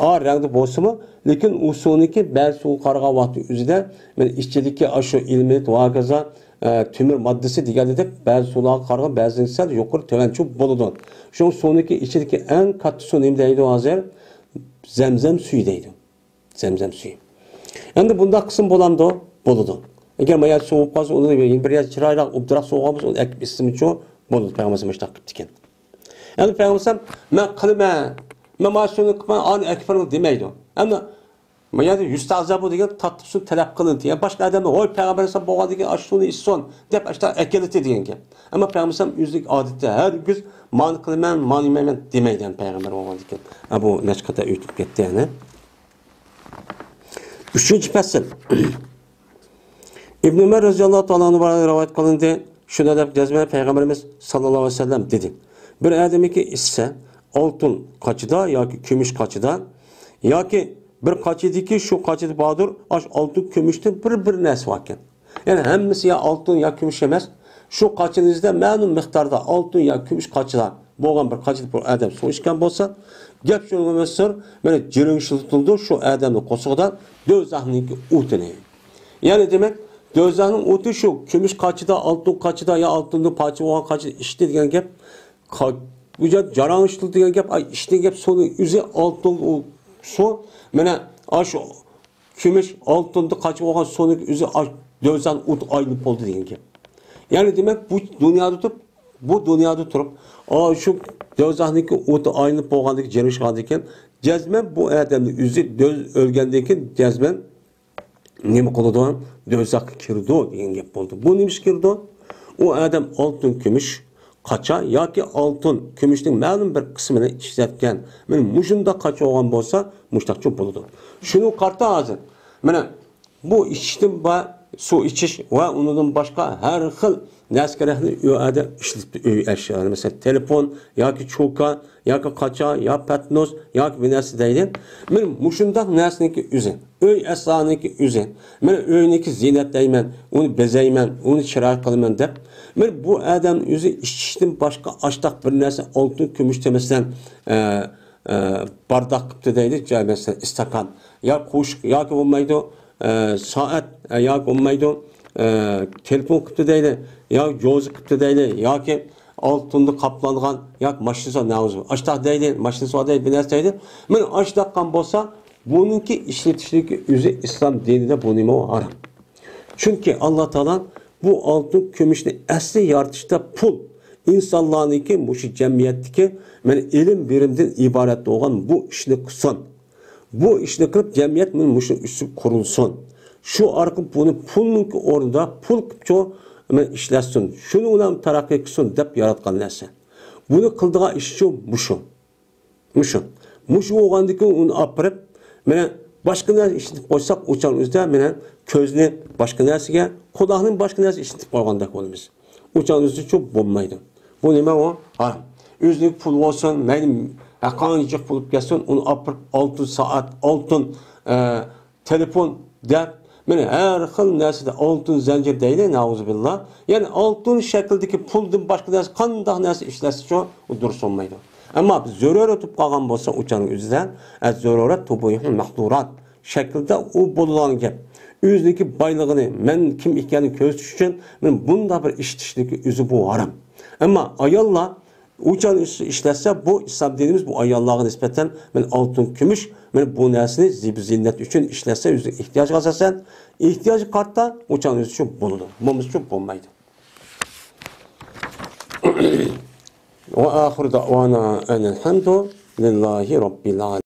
ağır rangda bo'lsa-mu, lekin u soniki ba'zi suv qarg'a vaqti o'zida men ishchilikka ashu ilmiyat va kaza tümür maddesi diğerinde bazı sular qarg'a ba'zisi yuqori tovanchi bo'ladi. Shu soniki ichidagi eng katta suv nima deydi hozir? Zamzam suyu deydi. Zamzam suyu. Endi bunda qism bo'lamdi, bo'ladi. Agar mayat suv qolsa, uni bir chiroyli obdiroq suvg'amiz, uni akib ismi uchun bo'ladi. Peygamberimiz mushtaq qildi ekan. Endi Peygamberimiz men qilman, men mashuni qilman, ani akbarni demaydi. Endi mayat yustazza bu degan tatlı su talab qilindi. Yani başka adamlar oy Peygamberimiz bo'lgan degan ashuni isson deb ashta akilati degan gap. Ammo Peygamberimiz o'zlik odatda har gün man qilman, man yemayman demaydi Peygamber bo'lgan ekan. Bu nechqata o'tib ketdi yana. 3-fasl. İbn Ömer radhiyallohu ta'ala anhu rivoyat qilindi. Shunda deb jazman Peygamberimiz sallallohu alayhi vasallam dedi. Bir odamiki issa oltin qochida yoki kumush qochida yoki bir qaçidiki şu qaçidi badır aş altın kümüşte bir narsa var ekan. Yani hammasi ya altın ya kumush emas. Şu qaçinizda ma'lum miqdorda altın ya kumush qachilar bo'lgan bir qaçid bir odam suv ichgan bo'lsa, gap shunga emasdir. Mana jiring shiltildi şu odamning qo'sig'idan do'zaxniki o'tini. Yani demek do'zaxning o'ti şu kumush qaçida, altın qaçida ya altınni parcha bo'lgan qachid ishdi degan gap. Bu jarang shiltildi degan gap, ishdi gap soni o'zi altın su mana aş kumush oltinni qaçib olgan so'nik o'zi dozan o't aylanib bo'ldi degan gap. Ya'ni demak bu dunyoda turib, shu dozanniki o'ti aylanib bo'lgandek jerishgan ekan, jazman bu odamning o'zi o'lgandan keyin jazman nima qiladi? Dozaqqa kirdi degan gap bo'ldi. Bu nima ish kirdi? U odam oltin kumush qacha yoki oltin kumushning ma'lum bir qismini ishlatgan. Men mushunda qacha olgan bo'lsa, mushtaqchi bo'ladi. Shuni qarta hozir. Mana bu ishdim va suv ichish va undan boshqa har xil narsalarni uyda ishlatib ashyolar. Masalan, telefon yoki cho'ka yoki qacha yo patnos yoki bir narsa deydi. Men mushundaq narsaniki o'zi, uy aslaniki o'zi. Men uyniki ziynatlayman, uni bezayman, uni chiroy qilaman deb men bu adam o'zi ishdan boshqa ashtaq bir narsa oltin kumush demasidan bardak qilibdi deydi, masalan istakan yo qo'shiq yoki bo'lmaydi soat yoki bo'lmaydi telefon qilibdi deydi, yo jo'zi qilibdi deydi, yoki oltinni qoplangan yoki mashinasi navzu ashtaq deydi, mashinasi deydi, bir narsa deydi. Men ashtaqdan bo'lsa, buningki ishlatishligi o'zi islom dinida bu nima harom. Chunki Alloh taolo bu altın kumushni asli yaratishda pul insonlarniki mushi jamiyatdagi men ilm birimdan iborat bo'lgan bu ishni qilsin. Bu ishni qilib jamiyat men mushi usul qurilsin. Shu orqali buni pulning o'rnida pul qilib men ishlasin. Shuni bilan taraqqiy qilsin deb yaratgan narsa. Buni qildigan ish shu mushu. Mushu bo'lgandan keyin uni olib men başka narsa işitib qo'ysak, o'chan o'zida meni ko'zni boshqa narsaga, quloqning boshqa narsa ishitib qo'ygandek bo'lamiz. O'chan o'zida cho'p bo'lmaydi. Bu nima u? Harom. O'zining pul bo'lsin, mayli qancha pul kelsin, uni olib oltin soat, oltin telefon deb meni har xil narsada oltin zanjir deydi, nauzubillah. Ya'ni oltin shaklidagi puldan boshqa narsa qanday narsa ishlasa, u durust olmaydi. Ama zarurat tutup qalğan bolsa uçanın özüdən az zarurat tubuyhul mahdurat şəklində o bulunan gap. Özündeki baylığını, men kim ekanini ko'rsatish uchun men bunda bir ish tishlik o'zi bu haram. Ama ayollar uçan işletse bu İslam dinimiz bu ayollarga nispeten men altın, gümüş, men bu narsani ziynet için işletse özü ihtiyaç kalsasan, ihtiyacı kartta uçan özü için buludur. Mumuz için bulmaydı. Ve ahir da'vana enelhamdu lillahi rabbil alemin.